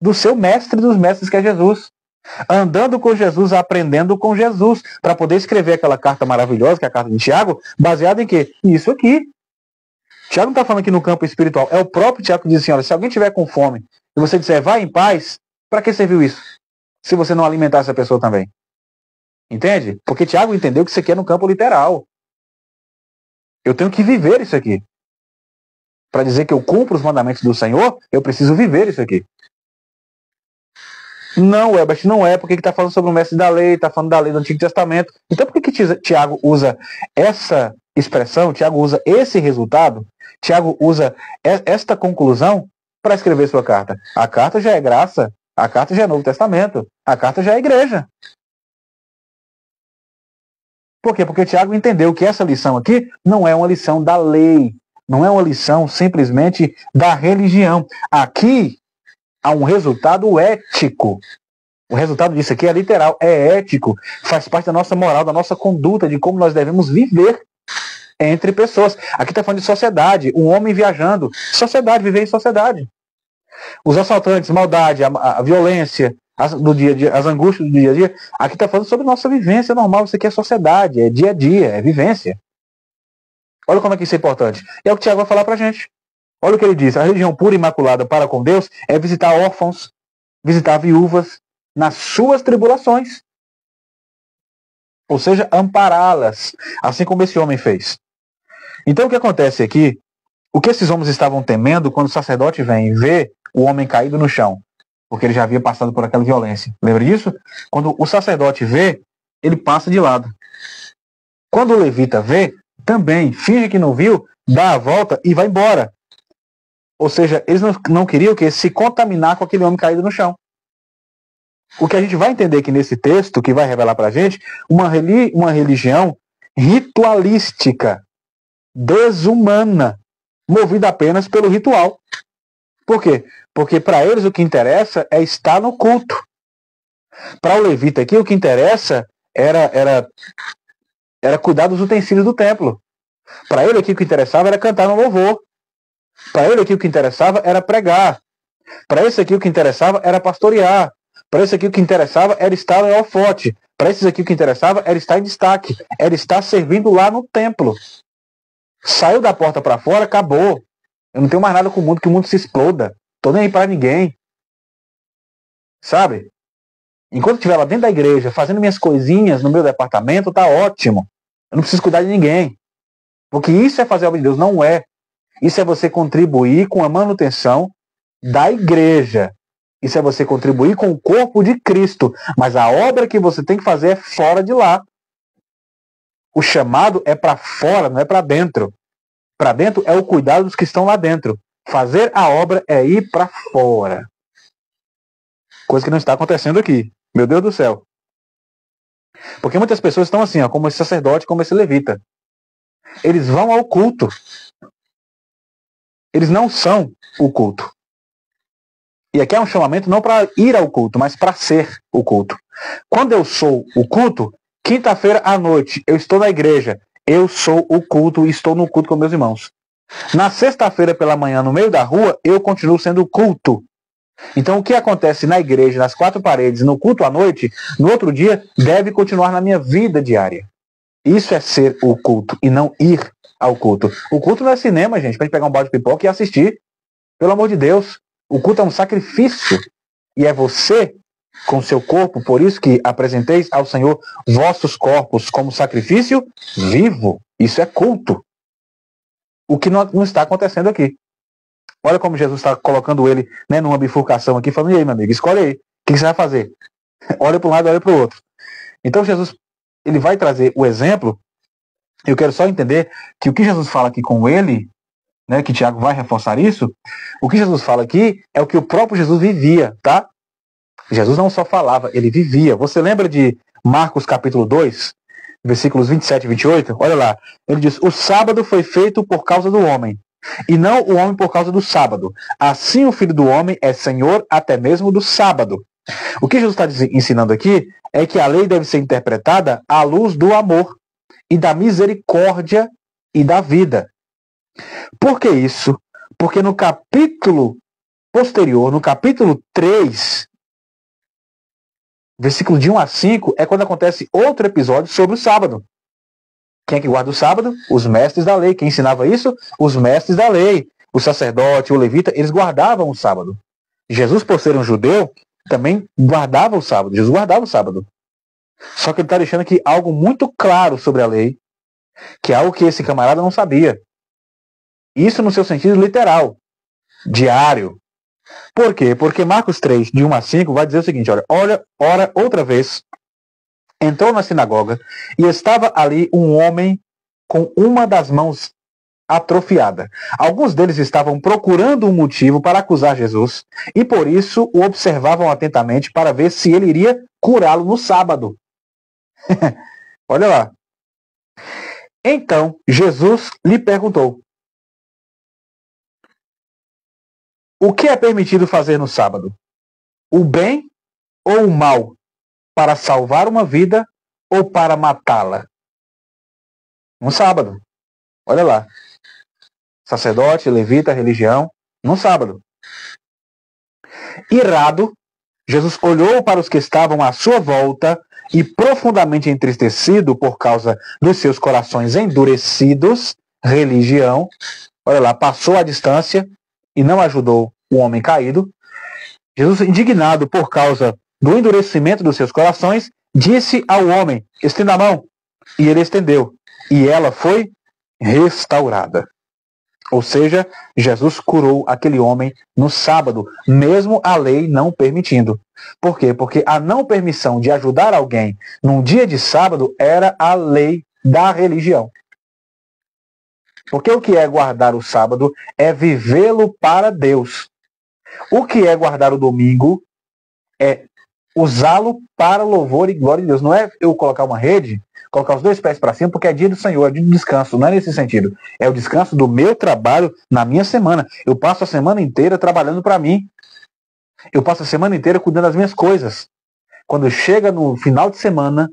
Do seu mestre dos mestres, que é Jesus. Andando com Jesus, aprendendo com Jesus, para poder escrever aquela carta maravilhosa, que é a carta de Tiago, baseada em quê? Nisso aqui. Tiago não está falando aqui no campo espiritual. É o próprio Tiago que diz assim, olha, se alguém tiver com fome e você disser, vai em paz, para que serviu isso? Se você não alimentar essa pessoa também. Entende? Porque Tiago entendeu que isso aqui é no campo literal. Eu tenho que viver isso aqui. Para dizer que eu cumpro os mandamentos do Senhor, eu preciso viver isso aqui. Não, Ebert, não é, porque está falando sobre o mestre da lei, está falando da lei do Antigo Testamento. Então por que Tiago usa essa expressão, Tiago usa esse resultado, Tiago usa esta conclusão para escrever sua carta? A carta já é graça, a carta já é Novo Testamento, a carta já é igreja. Por quê? Porque Tiago entendeu que essa lição aqui não é uma lição da lei, não é uma lição simplesmente da religião. Aqui há um resultado ético. O resultado disso aqui é literal, é ético, faz parte da nossa moral, da nossa conduta, de como nós devemos viver entre pessoas. Aqui está falando de sociedade, um homem viajando. Sociedade, viver em sociedade. Os assaltantes, maldade, a violência do dia a dia, as angústias do dia a dia. Aqui está falando sobre nossa vivência normal. Isso aqui é sociedade, é dia a dia, é vivência. Olha como é que isso é importante. É o que o Tiago vai falar para a gente. Olha o que ele diz. A religião pura e imaculada para com Deus é visitar órfãos, visitar viúvas nas suas tribulações. Ou seja, ampará-las, assim como esse homem fez. Então o que acontece aqui, o que esses homens estavam temendo quando o sacerdote vem e vê o homem caído no chão, porque ele já havia passado por aquela violência. Lembra disso? Quando o sacerdote vê, ele passa de lado. Quando o levita vê, também finge que não viu, dá a volta e vai embora. Ou seja, eles não queriam que se contaminar com aquele homem caído no chão. O que a gente vai entender aqui nesse texto, que vai revelar para a gente, uma religião ritualística, desumana, movida apenas pelo ritual. Por quê? Porque para eles o que interessa é estar no culto. Para o levita aqui, o que interessa era cuidar dos utensílios do templo. Para ele aqui o que interessava era cantar no louvor. Para ele aqui o que interessava era pregar. Para esse aqui o que interessava era pastorear. Para esse aqui o que interessava era estar em holofote. Para esses aqui o que interessava era estar em destaque. Era estar servindo lá no templo. Saiu da porta para fora, acabou. Eu não tenho mais nada com o mundo, que o mundo se exploda. Tô nem aí para ninguém. Sabe? Enquanto eu estiver lá dentro da igreja, fazendo minhas coisinhas no meu departamento, tá ótimo. Eu não preciso cuidar de ninguém. Porque isso é fazer a obra de Deus, não é. Isso é você contribuir com a manutenção da igreja. Isso é você contribuir com o corpo de Cristo. Mas a obra que você tem que fazer é fora de lá. O chamado é para fora, não é para dentro. Para dentro é o cuidado dos que estão lá dentro. Fazer a obra é ir para fora. Coisa que não está acontecendo aqui. Meu Deus do céu. Porque muitas pessoas estão assim, ó, como esse sacerdote, como esse levita. Eles vão ao culto. Eles não são o culto. E aqui é um chamamento não para ir ao culto, mas para ser o culto. Quando eu sou o culto, quinta-feira à noite, eu estou na igreja. Eu sou o culto e estou no culto com meus irmãos. Na sexta-feira pela manhã, no meio da rua, eu continuo sendo o culto. Então o que acontece na igreja, nas quatro paredes, no culto à noite, no outro dia, deve continuar na minha vida diária. Isso é ser o culto e não ir ao culto. O culto não é cinema, gente, pra gente pegar um balde de pipoca e assistir. Pelo amor de Deus. O culto é um sacrifício. E é você, com seu corpo, por isso que apresenteis ao Senhor vossos corpos como sacrifício vivo. Isso é culto. O que não está acontecendo aqui. Olha como Jesus está colocando ele, né, numa bifurcação aqui, falando, e aí, meu amigo, escolhe aí. O que você vai fazer? Olha para um lado, olha para o outro. Então Jesus ele vai trazer o exemplo. Eu quero só entender que o que Jesus fala aqui com ele, né, que Tiago vai reforçar isso, o que Jesus fala aqui é o que o próprio Jesus vivia, tá? Jesus não só falava, ele vivia. Você lembra de Marcos capítulo 2, versículos 27 e 28? Olha lá, ele diz: o sábado foi feito por causa do homem, e não o homem por causa do sábado. Assim o Filho do Homem é Senhor até mesmo do sábado. O que Jesus está ensinando aqui é que a lei deve ser interpretada à luz do amor e da misericórdia e da vida. Por que isso? Porque no capítulo posterior, no capítulo 3, versículo de 1 a 5, é quando acontece outro episódio sobre o sábado. Quem é que guarda o sábado? Os mestres da lei. Quem ensinava isso? Os mestres da lei. O sacerdote, o levita, eles guardavam o sábado. Jesus, por ser um judeu, também guardava o sábado. Jesus guardava o sábado. Só que ele está deixando aqui algo muito claro sobre a lei, que é algo que esse camarada não sabia. Isso no seu sentido literal, diário. Por quê? Porque Marcos 3, de 1 a 5, vai dizer o seguinte: ora, outra vez, entrou na sinagoga e estava ali um homem com uma das mãos atrofiada. Alguns deles estavam procurando um motivo para acusar Jesus e por isso o observavam atentamente para ver se ele iria curá-lo no sábado. Olha lá. Então Jesus lhe perguntou: o que é permitido fazer no sábado? O bem ou o mal? Para salvar uma vida ou para matá-la? No sábado. Olha lá. Sacerdote, levita, religião, no sábado. Irado, Jesus olhou para os que estavam à sua volta e, profundamente entristecido por causa dos seus corações endurecidos, religião, olha lá, passou a distância e não ajudou o homem caído. Jesus, indignado por causa do endurecimento dos seus corações, disse ao homem: estenda a mão. E ele estendeu. E ela foi restaurada. Ou seja, Jesus curou aquele homem no sábado, mesmo a lei não permitindo. Por quê? Porque a não permissão de ajudar alguém num dia de sábado era a lei da religião. Porque o que é guardar o sábado é vivê-lo para Deus. O que é guardar o domingo é usá-lo para louvor e glória de Deus. Não é eu colocar uma rede, colocar os dois pés para cima, porque é dia do Senhor, é dia de descanso. Não é nesse sentido. É o descanso do meu trabalho na minha semana. Eu passo a semana inteira trabalhando para mim. Eu passo a semana inteira cuidando das minhas coisas. Quando chega no final de semana,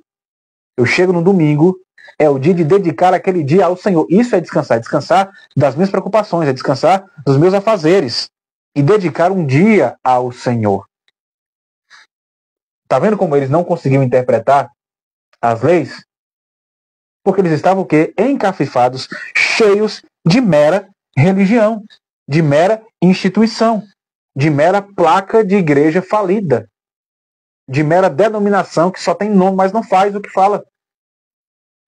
eu chego no domingo, é o dia de dedicar aquele dia ao Senhor. Isso é descansar. É descansar das minhas preocupações, é descansar dos meus afazeres. E dedicar um dia ao Senhor. Tá vendo como eles não conseguiam interpretar as leis? Porque eles estavam o quê? Encafifados, cheios de mera religião, de mera instituição, de mera placa de igreja falida, de mera denominação que só tem nome, mas não faz o que fala.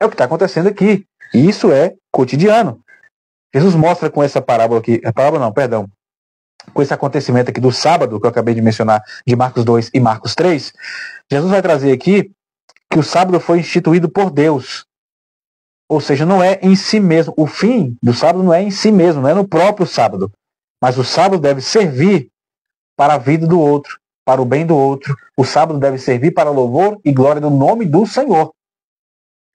É o que está acontecendo aqui. E isso é cotidiano. Jesus mostra com essa parábola aqui, com esse acontecimento aqui do sábado, que eu acabei de mencionar, de Marcos 2 e Marcos 3, Jesus vai trazer aqui que o sábado foi instituído por Deus. Ou seja, não é em si mesmo. O fim do sábado não é em si mesmo, não é no próprio sábado. Mas o sábado deve servir para a vida do outro, para o bem do outro. O sábado deve servir para louvor e glória do nome do Senhor.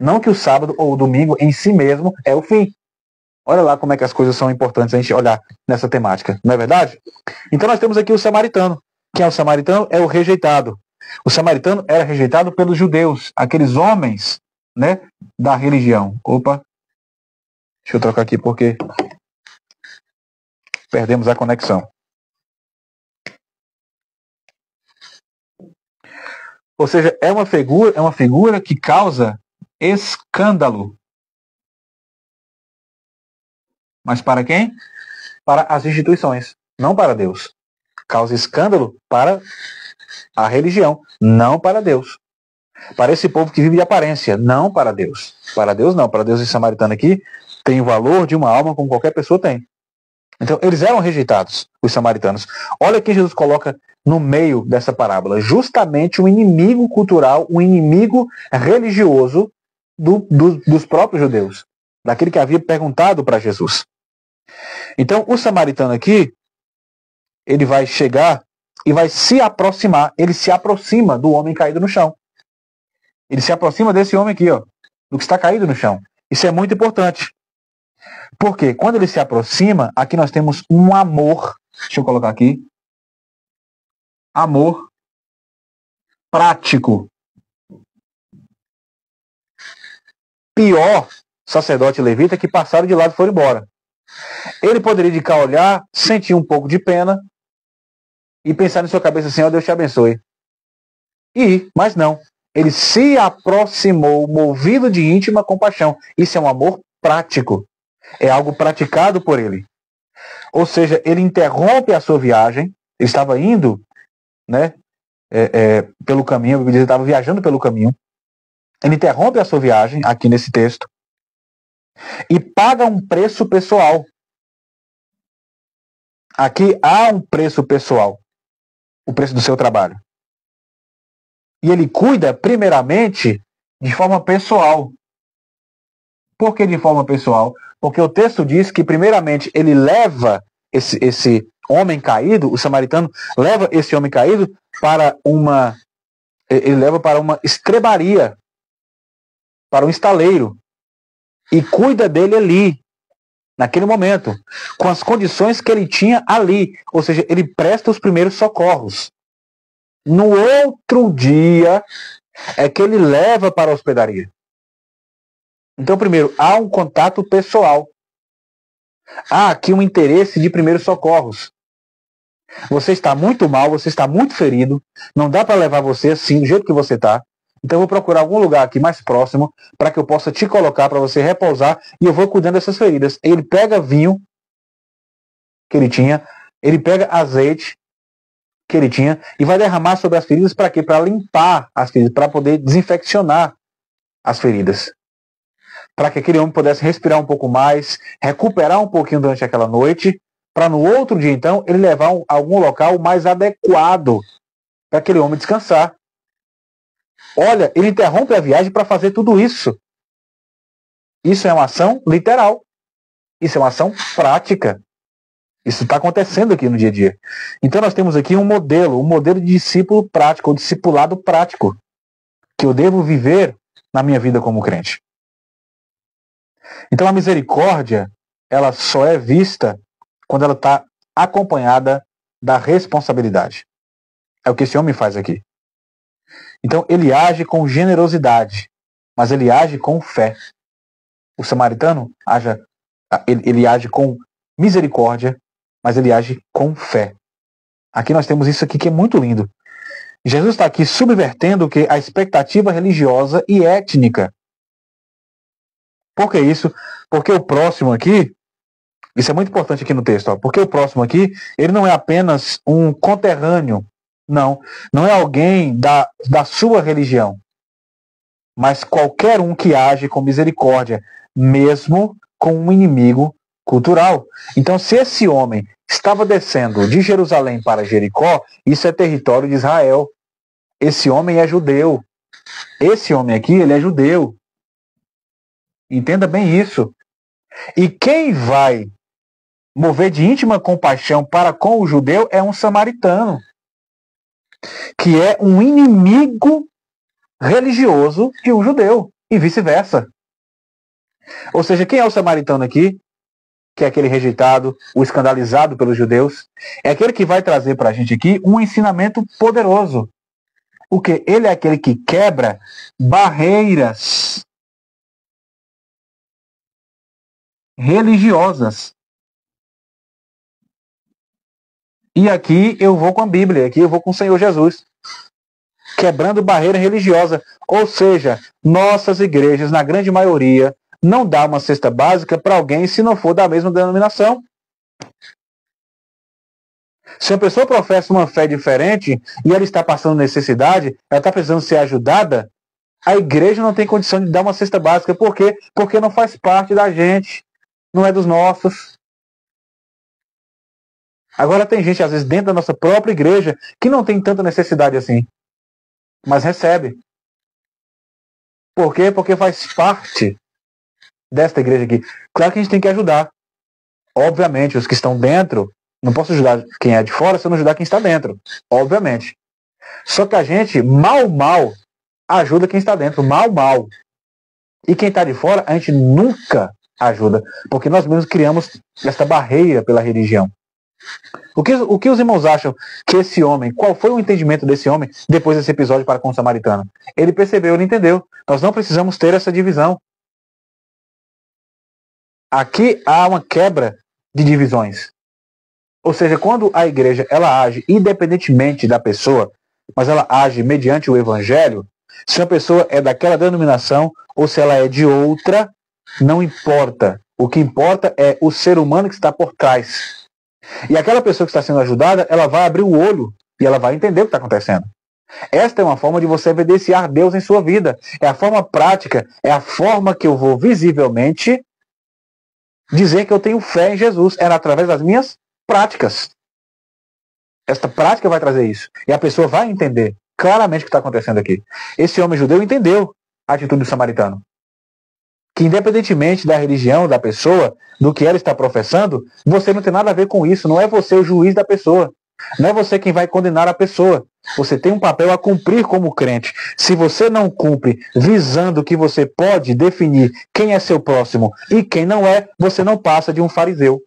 Não que o sábado ou o domingo em si mesmo é o fim. Olha lá como é que as coisas são importantes a gente olhar nessa temática, não é verdade? Então nós temos aqui o samaritano. Quem é o samaritano? É o rejeitado. O samaritano era rejeitado pelos judeus, aqueles homens, né, da religião. Opa, deixa eu trocar aqui porque perdemos a conexão. Ou seja, é uma figura que causa escândalo. Mas para quem? Para as instituições, não para Deus. Causa escândalo para a religião, não para Deus. Para esse povo que vive de aparência, não para Deus. Para Deus não, para Deus esse samaritano aqui tem o valor de uma alma como qualquer pessoa tem. Então eles eram rejeitados, os samaritanos. Olha que Jesus coloca no meio dessa parábola, justamente um inimigo cultural, um inimigo religioso dos próprios judeus, daquele que havia perguntado para Jesus. Então, o samaritano aqui, ele vai chegar e vai se aproximar, ele se aproxima do homem caído no chão. Ele se aproxima desse homem aqui, ó, do que está caído no chão. Isso é muito importante. Porque quando ele se aproxima, aqui nós temos um amor, deixa eu colocar aqui, amor prático. Pior sacerdote levita que passaram de lado e foram embora. Ele poderia de cá olhar, sentir um pouco de pena e pensar na sua cabeça assim, ó, Deus te abençoe. Mas não. Ele se aproximou, movido de íntima compaixão. Isso é um amor prático. É algo praticado por ele. Ou seja, ele interrompe a sua viagem. Ele estava indo, né, pelo caminho, ele estava viajando pelo caminho. Ele interrompe a sua viagem, aqui nesse texto, e paga um preço pessoal. Aqui há um preço pessoal. O preço do seu trabalho. E ele cuida, primeiramente, de forma pessoal. Por que de forma pessoal? Porque o texto diz que, primeiramente, ele leva esse homem caído, o samaritano, leva esse homem caído para uma estrebaria, para um estaleiro, e cuida dele ali, naquele momento, com as condições que ele tinha ali. Ou seja, ele presta os primeiros socorros. No outro dia é que ele leva para a hospedaria. Então, primeiro, há um contato pessoal. Há aqui um interesse de primeiros socorros. Você está muito mal, você está muito ferido, não dá para levar você assim, do jeito que você está. Então, eu vou procurar algum lugar aqui mais próximo para que eu possa te colocar, para você repousar, e eu vou cuidando dessas feridas. Ele pega vinho que ele tinha, ele pega azeite que ele tinha e vai derramar sobre as feridas para quê? Para limpar as feridas, para poder desinfeccionar as feridas. Para que aquele homem pudesse respirar um pouco mais, recuperar um pouquinho durante aquela noite, para no outro dia, então, ele levar a algum local mais adequado para aquele homem descansar. Olha, ele interrompe a viagem para fazer tudo isso. Isso é uma ação literal. Isso é uma ação prática. Isso está acontecendo aqui no dia a dia. Então nós temos aqui um modelo de discípulo prático, ou discipulado prático, que eu devo viver na minha vida como crente. Então a misericórdia, ela só é vista quando ela está acompanhada da responsabilidade. É o que esse homem faz aqui. Então ele age com generosidade, mas ele age com fé. O samaritano ele age com misericórdia, mas ele age com fé. Aqui nós temos isso aqui que é muito lindo. Jesus está aqui subvertendo a expectativa religiosa e étnica. Por que isso? Porque o próximo aqui, isso é muito importante aqui no texto, ó, porque o próximo aqui, ele não é apenas um conterrâneo, não é alguém da sua religião, mas qualquer um que age com misericórdia, mesmo com um inimigo cultural. Então, se esse homem estava descendo de Jerusalém para Jericó, isso é território de Israel. Esse homem é judeu. Esse homem aqui, ele é judeu. Entenda bem isso. E quem vai mover de íntima compaixão para com o judeu é um samaritano, que é um inimigo religioso de um judeu, e vice-versa. Ou seja, quem é o samaritano aqui? Que é aquele rejeitado, o escandalizado pelos judeus. É aquele que vai trazer para a gente aqui um ensinamento poderoso. O que? Ele é aquele que quebra barreiras religiosas. E aqui eu vou com a Bíblia, aqui eu vou com o Senhor Jesus. Quebrando barreira religiosa. Ou seja, nossas igrejas, na grande maioria, não dá uma cesta básica para alguém se não for da mesma denominação. Se a pessoa professa uma fé diferente e ela está passando necessidade, ela está precisando ser ajudada, a igreja não tem condição de dar uma cesta básica. Por quê? Porque não faz parte da gente, não é dos nossos. Agora tem gente, às vezes, dentro da nossa própria igreja, que não tem tanta necessidade assim, mas recebe. Por quê? Porque faz parte desta igreja aqui. Claro que a gente tem que ajudar. Obviamente, os que estão dentro, não posso ajudar quem é de fora se eu não ajudar quem está dentro. Obviamente. Só que a gente, mal, ajuda quem está dentro. Mal. E quem está de fora, a gente nunca ajuda. Porque nós mesmos criamos esta barreira pela religião. O que os irmãos acham que esse homem, qual foi o entendimento desse homem depois desse episódio para com o samaritano? Ele percebeu, ele entendeu. Nós não precisamos ter essa divisão. Aqui há uma quebra de divisões. Ou seja, quando a igreja ela age independentemente da pessoa, mas ela age mediante o evangelho, se uma pessoa é daquela denominação ou se ela é de outra, não importa. O que importa é o ser humano que está por trás. E aquela pessoa que está sendo ajudada, ela vai abrir o olho e ela vai entender o que está acontecendo. Esta é uma forma de você evidenciar Deus em sua vida. É a forma prática, é a forma que eu vou visivelmente dizer que eu tenho fé em Jesus. É através das minhas práticas. Esta prática vai trazer isso. E a pessoa vai entender claramente o que está acontecendo aqui. Esse homem judeu entendeu a atitude do samaritano. Que independentemente da religião da pessoa, do que ela está professando, você não tem nada a ver com isso. Não é você o juiz da pessoa. Não é você quem vai condenar a pessoa. Você tem um papel a cumprir como crente. Se você não cumpre visando que você pode definir quem é seu próximo e quem não é, você não passa de um fariseu.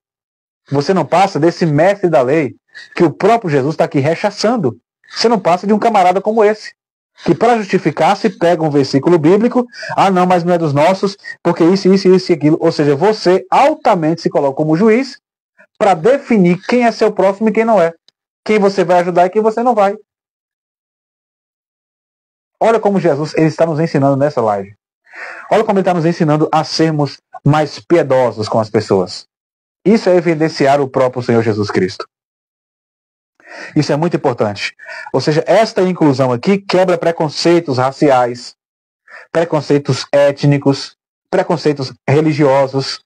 Você não passa desse mestre da lei que o próprio Jesus está aqui rechaçando. Você não passa de um camarada como esse, que para justificar se pega um versículo bíblico, não, mas não é dos nossos, porque isso e aquilo. Ou seja, você altamente se coloca como juiz para definir quem é seu próximo e quem não é. Quem você vai ajudar e quem você não vai. Olha como Jesus ele está nos ensinando nessa live. Olha como ele está nos ensinando a sermos mais piedosos com as pessoas. Isso é evidenciar o próprio Senhor Jesus Cristo. Isso é muito importante. Ou seja, esta inclusão aqui quebra preconceitos raciais, preconceitos étnicos, preconceitos religiosos.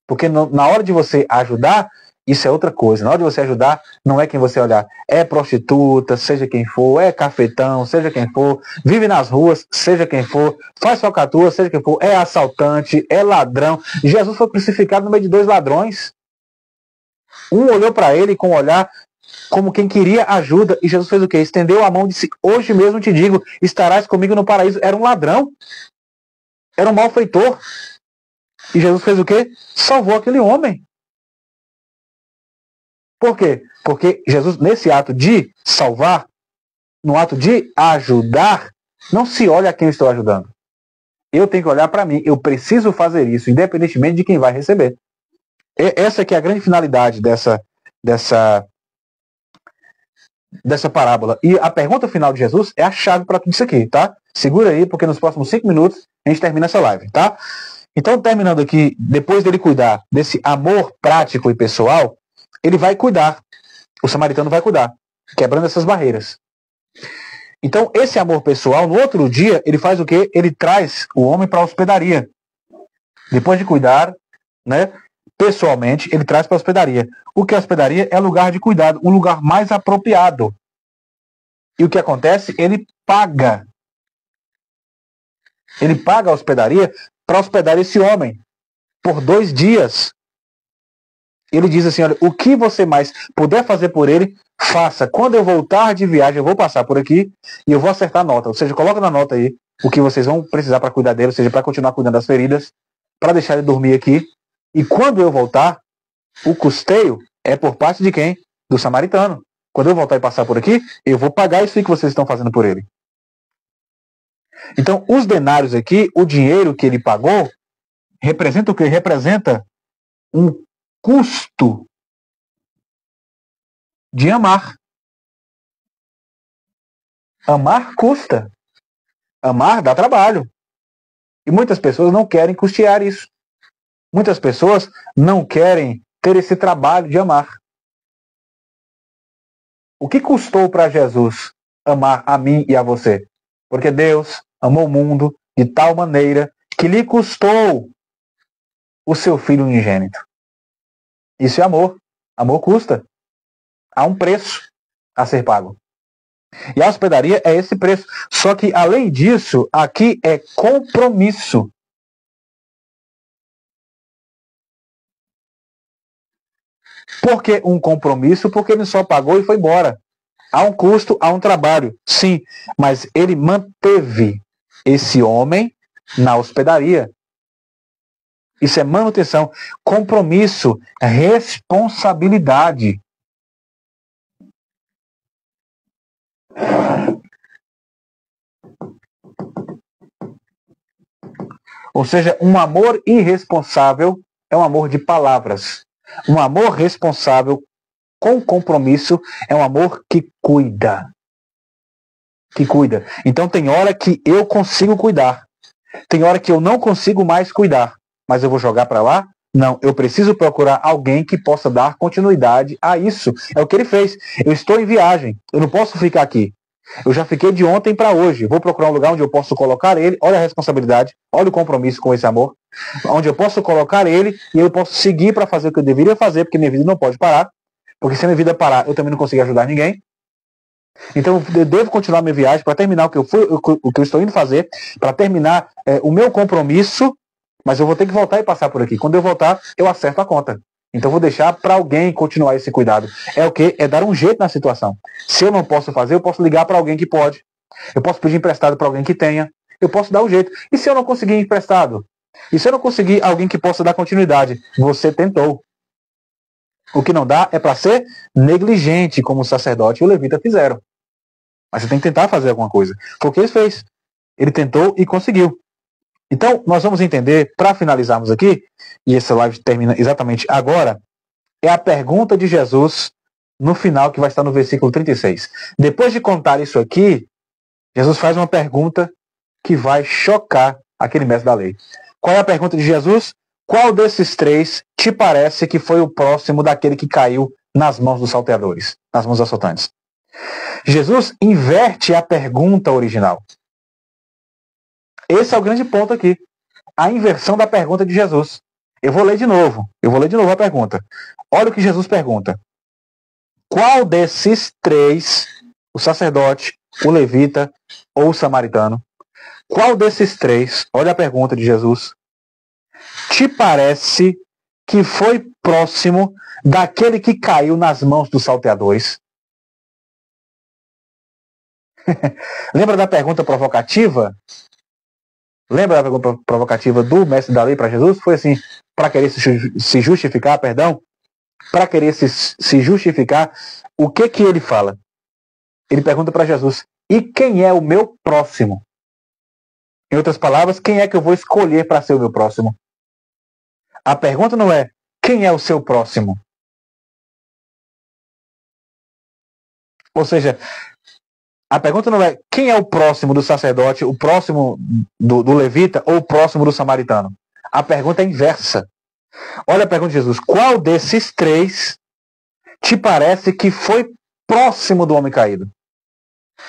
Porque na hora de você ajudar, isso é outra coisa. Na hora de você ajudar, não é quem você olhar. É prostituta, seja quem for, é cafetão, seja quem for, vive nas ruas, seja quem for, faz falcatrua, seja quem for, é assaltante, é ladrão. Jesus foi crucificado no meio de dois ladrões. Um olhou para ele com um olhar como quem queria ajuda, e Jesus fez o quê? Estendeu a mão e disse, hoje mesmo te digo, estarás comigo no paraíso. Era um ladrão, era um malfeitor. E Jesus fez o quê? Salvou aquele homem. Por quê? Porque Jesus, nesse ato de salvar, no ato de ajudar, não se olha a quem eu estou ajudando. Eu tenho que olhar para mim, eu preciso fazer isso, independentemente de quem vai receber. Essa aqui é a grande finalidade dessa parábola. E a pergunta final de Jesus é a chave para tudo isso aqui, tá? Segura aí, porque nos próximos 5 minutos a gente termina essa live, tá? Então, terminando aqui, depois dele cuidar desse amor prático e pessoal, ele vai cuidar. O samaritano vai cuidar, quebrando essas barreiras. Então, esse amor pessoal, no outro dia, ele faz o quê? Ele traz o homem para a hospedaria. Depois de cuidar, né? Pessoalmente, ele traz para a hospedaria. O que é hospedaria? É lugar de cuidado, um lugar mais apropriado. E o que acontece? Ele paga. Ele paga a hospedaria para hospedar esse homem por 2 dias. Ele diz assim, olha, o que você mais puder fazer por ele, faça. Quando eu voltar de viagem, eu vou passar por aqui e eu vou acertar a nota. Ou seja, coloca na nota aí o que vocês vão precisar para cuidar dele, ou seja, para continuar cuidando das feridas, para deixar ele dormir aqui. E quando eu voltar, o custeio é por parte de quem? Do samaritano. Quando eu voltar e passar por aqui, eu vou pagar isso que vocês estão fazendo por ele. Então, os denários aqui, o dinheiro que ele pagou, representa o quê? Representa um custo de amar. Amar custa. Amar dá trabalho. E muitas pessoas não querem custear isso. Muitas pessoas não querem ter esse trabalho de amar. O que custou para Jesus amar a mim e a você? Porque Deus amou o mundo de tal maneira que lhe custou o seu filho unigênito. Isso é amor. Amor custa. Há um preço a ser pago. E a hospedaria é esse preço. Só que, além disso, aqui é compromisso. Por que um compromisso? Porque ele só pagou e foi embora. Há um custo, há um trabalho, sim, mas ele manteve esse homem na hospedaria. Isso é manutenção, compromisso, responsabilidade. Ou seja, um amor irresponsável é um amor de palavras. Um amor responsável com compromisso é um amor que cuida. Que cuida. Então tem hora que eu consigo cuidar. Tem hora que eu não consigo mais cuidar. Mas eu vou jogar para lá? Não, eu preciso procurar alguém que possa dar continuidade a isso. É o que ele fez. Eu estou em viagem. Eu não posso ficar aqui. Eu já fiquei de ontem para hoje. Vou procurar um lugar onde eu posso colocar ele. Olha a responsabilidade. Olha o compromisso com esse amor. Onde eu posso colocar ele e eu posso seguir para fazer o que eu deveria fazer, porque minha vida não pode parar. Porque se a minha vida parar, eu também não consigo ajudar ninguém. Então eu devo continuar minha viagem para terminar o que eu estou indo fazer, para terminar o meu compromisso, mas eu vou ter que voltar e passar por aqui. Quando eu voltar, eu acerto a conta. Então eu vou deixar para alguém continuar esse cuidado. É o quê? É dar um jeito na situação. Se eu não posso fazer, eu posso ligar para alguém que pode. Eu posso pedir emprestado para alguém que tenha. Eu posso dar um jeito. E se eu não conseguir emprestado? E se eu não conseguir alguém que possa dar continuidade? Você tentou. O que não dá é para ser negligente, como o sacerdote e o levita fizeram. Mas você tem que tentar fazer alguma coisa. Foi o que ele fez. Ele tentou e conseguiu. Então, nós vamos entender, para finalizarmos aqui, e essa live termina exatamente agora, é a pergunta de Jesus no final, que vai estar no versículo 36. Depois de contar isso aqui, Jesus faz uma pergunta que vai chocar aquele mestre da lei. Qual é a pergunta de Jesus? Qual desses três te parece que foi o próximo daquele que caiu nas mãos dos salteadores, nas mãos dos assaltantes? Jesus inverte a pergunta original. Esse é o grande ponto aqui. A inversão da pergunta de Jesus. Eu vou ler de novo a pergunta. Olha o que Jesus pergunta. Qual desses três, o sacerdote, o levita ou o samaritano, qual desses três, olha a pergunta de Jesus, te parece que foi próximo daquele que caiu nas mãos dos salteadores? Lembra da pergunta provocativa? Lembra da pergunta provocativa do mestre da lei para Jesus? Foi assim, para querer se justificar, perdão? Para querer se justificar, o que ele fala? Ele pergunta para Jesus, e quem é o meu próximo? Em outras palavras, quem é que eu vou escolher para ser o meu próximo? A pergunta não é, quem é o seu próximo? Ou seja, a pergunta não é quem é o próximo do sacerdote, o próximo do levita ou o próximo do samaritano. A pergunta é inversa. Olha a pergunta de Jesus. Qual desses três te parece que foi próximo do homem caído?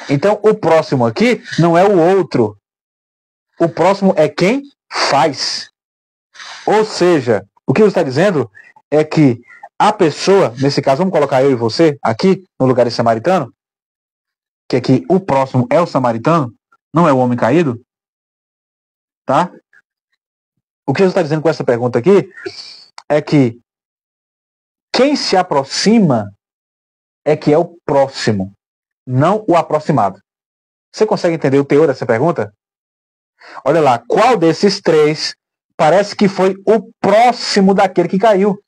Então, o próximo aqui não é o outro. O próximo é quem faz. Ou seja, o que Jesus está dizendo é que a pessoa, nesse caso, vamos colocar eu e você aqui, no lugar de samaritano, que aqui o próximo é o samaritano, não é o homem caído, tá? O que Jesus está dizendo com essa pergunta aqui é que quem se aproxima é que é o próximo, não o aproximado. Você consegue entender o teor dessa pergunta? Olha lá, qual desses três parece que foi o próximo daquele que caiu?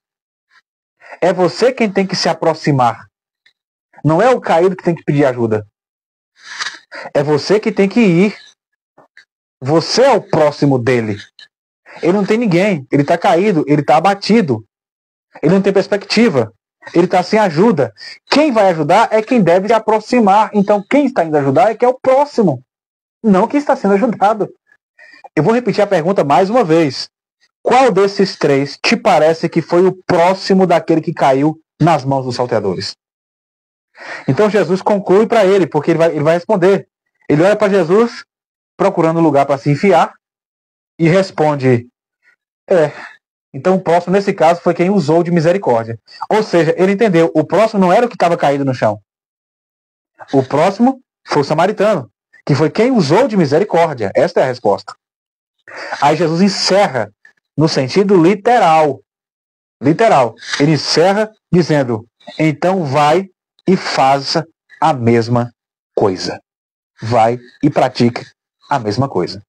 É você quem tem que se aproximar. Não é o caído que tem que pedir ajuda. É você que tem que ir. Você é o próximo dele. Ele não tem ninguém. Ele está caído. Ele está abatido. Ele não tem perspectiva. Ele está sem ajuda. Quem vai ajudar é quem deve se aproximar. Então, quem está indo ajudar é que é o próximo. Não quem está sendo ajudado. Eu vou repetir a pergunta mais uma vez. Qual desses três te parece que foi o próximo daquele que caiu nas mãos dos salteadores? Então Jesus conclui para ele, porque ele vai responder. Ele olha para Jesus, procurando um lugar para se enfiar, e responde, então o próximo nesse caso foi quem usou de misericórdia. Ou seja, ele entendeu, o próximo não era o que estava caído no chão. O próximo foi o samaritano, que foi quem usou de misericórdia. Esta é a resposta. Aí Jesus encerra no sentido literal. Literal. Ele encerra dizendo: então vai e faça a mesma coisa. Vai e pratique a mesma coisa.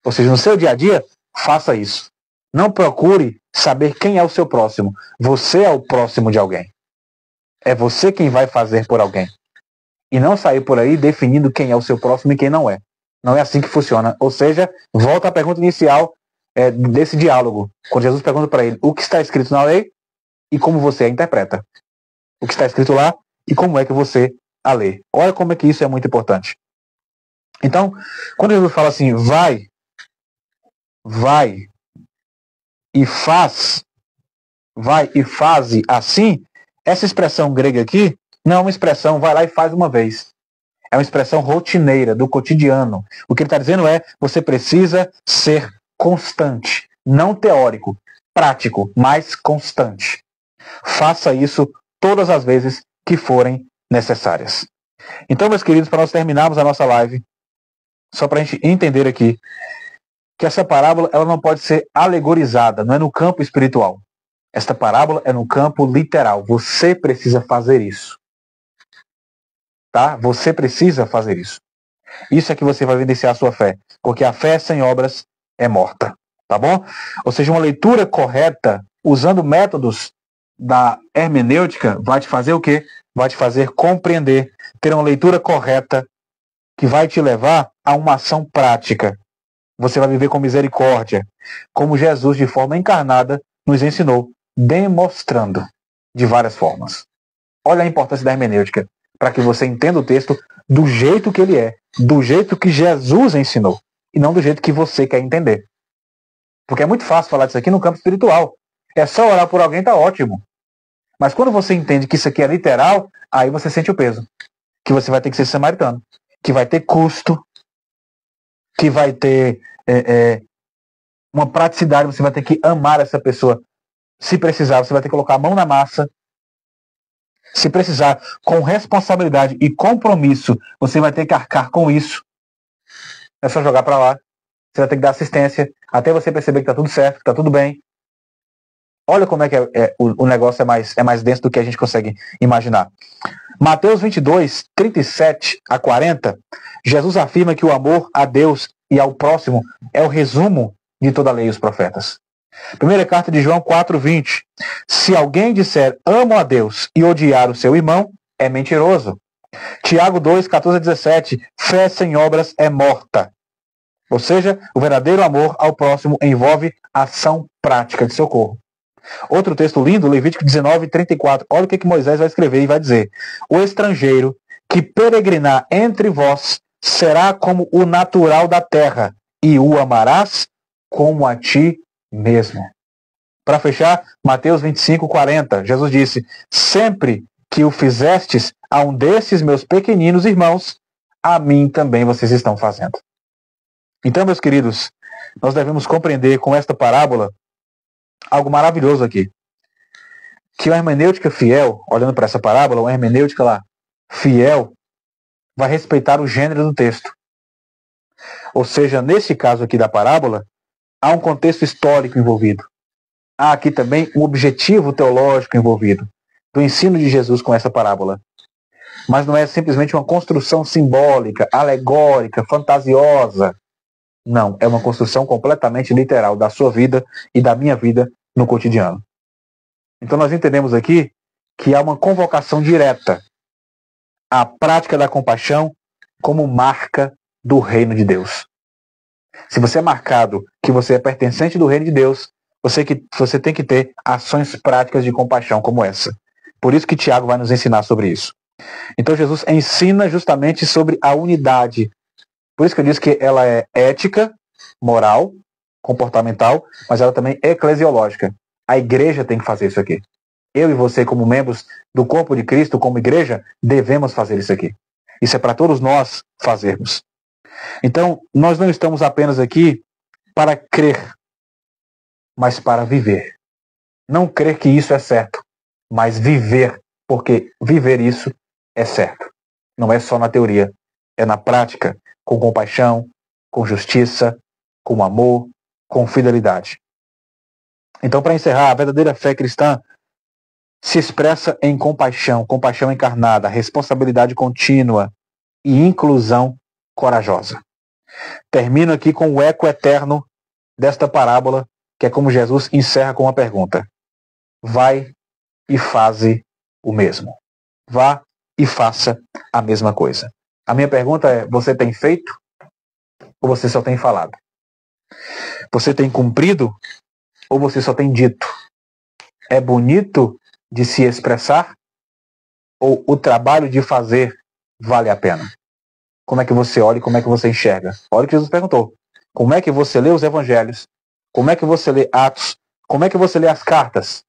Ou seja, no seu dia a dia, faça isso. Não procure saber quem é o seu próximo. Você é o próximo de alguém. É você quem vai fazer por alguém. E não sair por aí definindo quem é o seu próximo e quem não é. Não é assim que funciona. Ou seja, volta à pergunta inicial desse diálogo. Quando Jesus pergunta para ele o que está escrito na lei e como você a interpreta. O que está escrito lá e como é que você a lê. Olha como é que isso é muito importante. Então, quando Jesus fala assim, vai e faze assim, essa expressão grega aqui não é uma expressão vai lá e faz uma vez. É uma expressão rotineira, do cotidiano. O que ele está dizendo é, você precisa ser constante, não teórico, prático, mas constante. Faça isso todas as vezes que forem necessárias. Então, meus queridos, para nós terminarmos a nossa live, só para a gente entender aqui, que essa parábola ela não pode ser alegorizada, não é no campo espiritual. Esta parábola é no campo literal. Você precisa fazer isso. Tá? Você precisa fazer isso. Isso é que você vai evidenciar a sua fé. Porque a fé sem obras é morta. Tá bom? Ou seja, uma leitura correta, usando métodos da hermenêutica, vai te fazer o quê? Vai te fazer compreender, ter uma leitura correta que vai te levar a uma ação prática. Você vai viver com misericórdia, como Jesus, de forma encarnada, nos ensinou, demonstrando de várias formas. Olha a importância da hermenêutica, para que você entenda o texto do jeito que ele é, do jeito que Jesus ensinou, e não do jeito que você quer entender. Porque é muito fácil falar disso aqui no campo espiritual. É só orar por alguém, tá ótimo. Mas quando você entende que isso aqui é literal, aí você sente o peso. Que você vai ter que ser samaritano, que vai ter custo, que vai ter uma praticidade, você vai ter que amar essa pessoa. Se precisar, você vai ter que colocar a mão na massa. Se precisar, com responsabilidade e compromisso, você vai ter que arcar com isso. É só jogar para lá. Você vai ter que dar assistência, até você perceber que está tudo certo, que está tudo bem. Olha como é que o negócio é mais denso do que a gente consegue imaginar. Mateus 22, 37 a 40, Jesus afirma que o amor a Deus e ao próximo é o resumo de toda a lei e os profetas. Primeira carta de João 4, 20. Se alguém disser amo a Deus e odiar o seu irmão, é mentiroso. Tiago 2, 14 a 17. Fé sem obras é morta. Ou seja, o verdadeiro amor ao próximo envolve ação prática de socorro. Outro texto lindo, Levítico 19, 34. Olha o que Moisés vai escrever e vai dizer. O estrangeiro que peregrinar entre vós será como o natural da terra, e o amarás como a ti mesmo. Para fechar, Mateus 25, 40. Jesus disse, sempre que o fizestes a um desses meus pequeninos irmãos, a mim também vocês estão fazendo. Então, meus queridos, nós devemos compreender com esta parábola algo maravilhoso aqui. Que uma hermenêutica fiel, olhando para essa parábola, uma hermenêutica lá, fiel, vai respeitar o gênero do texto. Ou seja, nesse caso aqui da parábola, há um contexto histórico envolvido. Há aqui também um objetivo teológico envolvido, do ensino de Jesus com essa parábola. Mas não é simplesmente uma construção simbólica, alegórica, fantasiosa. Não, é uma construção completamente literal da sua vida e da minha vida no cotidiano. Então nós entendemos aqui que há uma convocação direta à prática da compaixão como marca do reino de Deus. Se você é marcado que você é pertencente do reino de Deus, você tem que ter ações práticas de compaixão como essa. Por isso que Tiago vai nos ensinar sobre isso. Então Jesus ensina justamente sobre a unidade. Por isso que eu disse que ela é ética, moral, comportamental, mas ela também é eclesiológica. A igreja tem que fazer isso aqui. Eu e você, como membros do corpo de Cristo, como igreja, devemos fazer isso aqui. Isso é para todos nós fazermos. Então, nós não estamos apenas aqui para crer, mas para viver. Não crer que isso é certo, mas viver, porque viver isso é certo. Não é só na teoria, é na prática, com compaixão, com justiça, com amor, com fidelidade. Então, para encerrar, a verdadeira fé cristã se expressa em compaixão, compaixão encarnada, responsabilidade contínua e inclusão corajosa. Termino aqui com o eco eterno desta parábola, que é como Jesus encerra com uma pergunta: vai e faze o mesmo. Vá e faça a mesma coisa. A minha pergunta é: você tem feito ou você só tem falado? Você tem cumprido ou você só tem dito? É bonito de se expressar ou o trabalho de fazer vale a pena? Como é que você olha e como é que você enxerga? Olha o que Jesus perguntou. Como é que você lê os evangelhos? Como é que você lê Atos? Como é que você lê as cartas?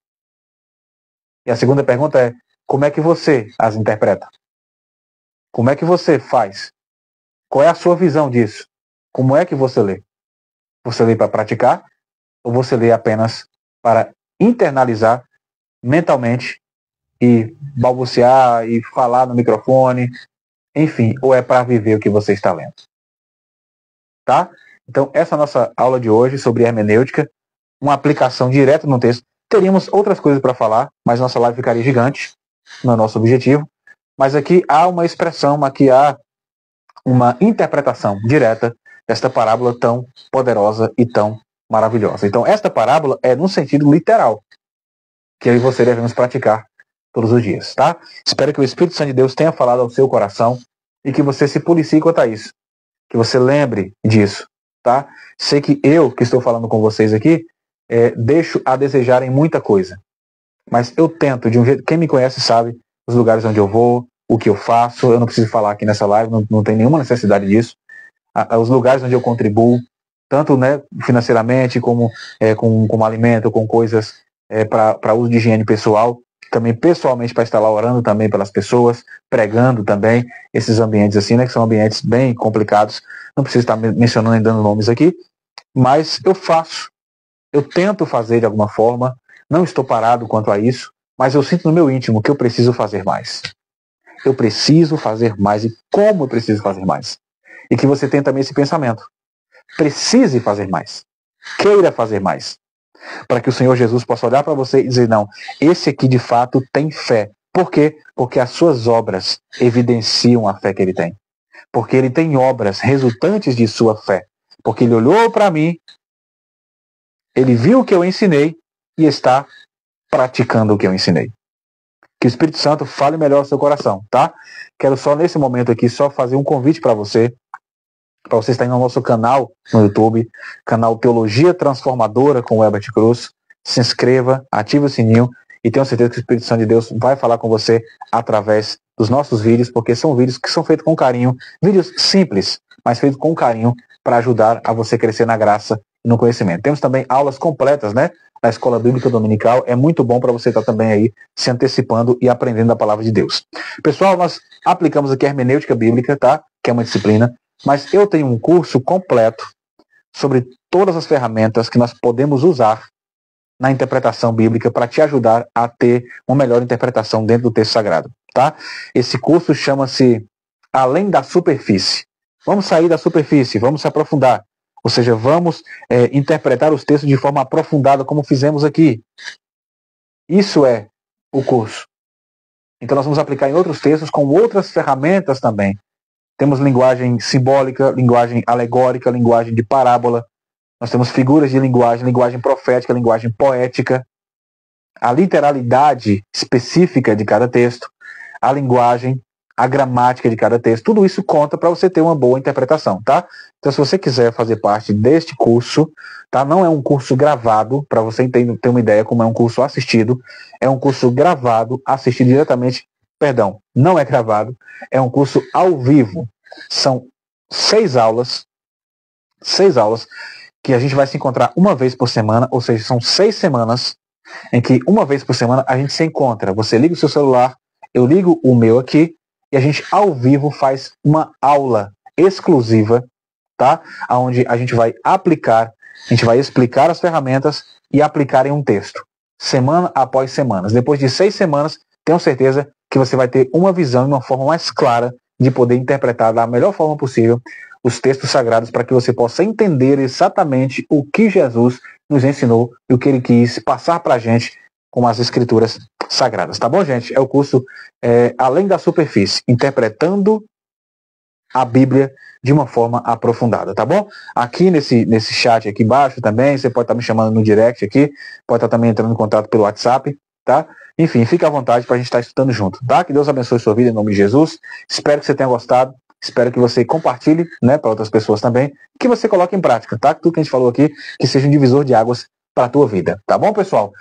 E a segunda pergunta é: como é que você as interpreta? Como é que você faz? Qual é a sua visão disso? Como é que você lê? Você lê para praticar ou você lê apenas para internalizar mentalmente e balbuciar e falar no microfone? Enfim, ou é para viver o que você está lendo? Tá? Então, essa é a nossa aula de hoje sobre hermenêutica, uma aplicação direta no texto. Teríamos outras coisas para falar, mas nossa live ficaria gigante, não é nosso objetivo. Mas aqui há uma expressão, aqui há uma interpretação direta desta parábola tão poderosa e tão maravilhosa. Então, esta parábola é num sentido literal, que eu e você devemos praticar todos os dias, tá? Espero que o Espírito Santo de Deus tenha falado ao seu coração e que você se policie quanto a isso. Que você lembre disso, tá? Sei que eu, que estou falando com vocês aqui, deixo a desejar em muita coisa. Mas eu tento, de um jeito, quem me conhece sabe, os lugares onde eu vou, o que eu faço, eu não preciso falar aqui nessa live, não tem nenhuma necessidade disso. Os lugares onde eu contribuo, tanto, né, financeiramente, como com alimento, com coisas para uso de higiene pessoal, também pessoalmente para estar lá orando também pelas pessoas, pregando também, esses ambientes assim, né, que são ambientes bem complicados, não preciso estar mencionando e dando nomes aqui, mas eu tento fazer de alguma forma, não estou parado quanto a isso, mas eu sinto no meu íntimo que eu preciso fazer mais. Eu preciso fazer mais. E como eu preciso fazer mais? E que você tenha também esse pensamento. Precise fazer mais. Queira fazer mais. Para que o Senhor Jesus possa olhar para você e dizer: não, esse aqui de fato tem fé. Por quê? Porque as suas obras evidenciam a fé que ele tem. Porque ele tem obras resultantes de sua fé. Porque ele olhou para mim, ele viu o que eu ensinei e está praticando o que eu ensinei. Que o Espírito Santo fale melhor ao seu coração, tá? Quero só nesse momento aqui só fazer um convite para você estar indo no nosso canal no YouTube, canal Teologia Transformadora com o Herbert Cruz. Se inscreva, ative o sininho e tenho certeza que o Espírito Santo de Deus vai falar com você através dos nossos vídeos, porque são vídeos que são feitos com carinho, vídeos simples, mas feitos com carinho para ajudar a você crescer na graça e no conhecimento. Temos também aulas completas, né? Na Escola Bíblica Dominical, é muito bom para você estar também aí se antecipando e aprendendo a palavra de Deus. Pessoal, nós aplicamos aqui a hermenêutica bíblica, tá? Que é uma disciplina, mas eu tenho um curso completo sobre todas as ferramentas que nós podemos usar na interpretação bíblica para te ajudar a ter uma melhor interpretação dentro do texto sagrado, tá? Esse curso chama-se Além da Superfície. Vamos sair da superfície, vamos se aprofundar. Ou seja, vamos interpretar os textos de forma aprofundada, como fizemos aqui. Isso é o curso. Então nós vamos aplicar em outros textos com outras ferramentas também. Temos linguagem simbólica, linguagem alegórica, linguagem de parábola. Nós temos figuras de linguagem, linguagem profética, linguagem poética. A literalidade específica de cada texto. A linguagem, a gramática de cada texto. Tudo isso conta para você ter uma boa interpretação, tá? Então, se você quiser fazer parte deste curso, tá? Não é um curso gravado, para você ter uma ideia como é um curso assistido. É um curso gravado, assistido diretamente. Perdão, não é gravado. É um curso ao vivo. São 6 aulas que a gente vai se encontrar uma vez por semana, ou seja, são 6 semanas em que uma vez por semana a gente se encontra. Você liga o seu celular, eu ligo o meu aqui, e a gente ao vivo faz uma aula exclusiva, tá? Onde a gente vai aplicar, a gente vai explicar as ferramentas e aplicar em um texto, semana após semana. Depois de 6 semanas, tenho certeza que você vai ter uma visão de uma forma mais clara de poder interpretar da melhor forma possível os textos sagrados para que você possa entender exatamente o que Jesus nos ensinou e o que ele quis passar para a gente com as escrituras sagradas. Tá bom, gente? É o curso Além da Superfície, interpretando a Bíblia de uma forma aprofundada, tá bom? Aqui nesse chat aqui embaixo também, você pode estar me chamando no direct aqui, pode estar também entrando em contato pelo WhatsApp, tá? Enfim, fique à vontade para a gente estar estudando junto, tá? Que Deus abençoe sua vida em nome de Jesus. Espero que você tenha gostado. Espero que você compartilhe, né, para outras pessoas também, que você coloque em prática, tá? Tudo que a gente falou aqui, que seja um divisor de águas para a tua vida, tá bom, pessoal?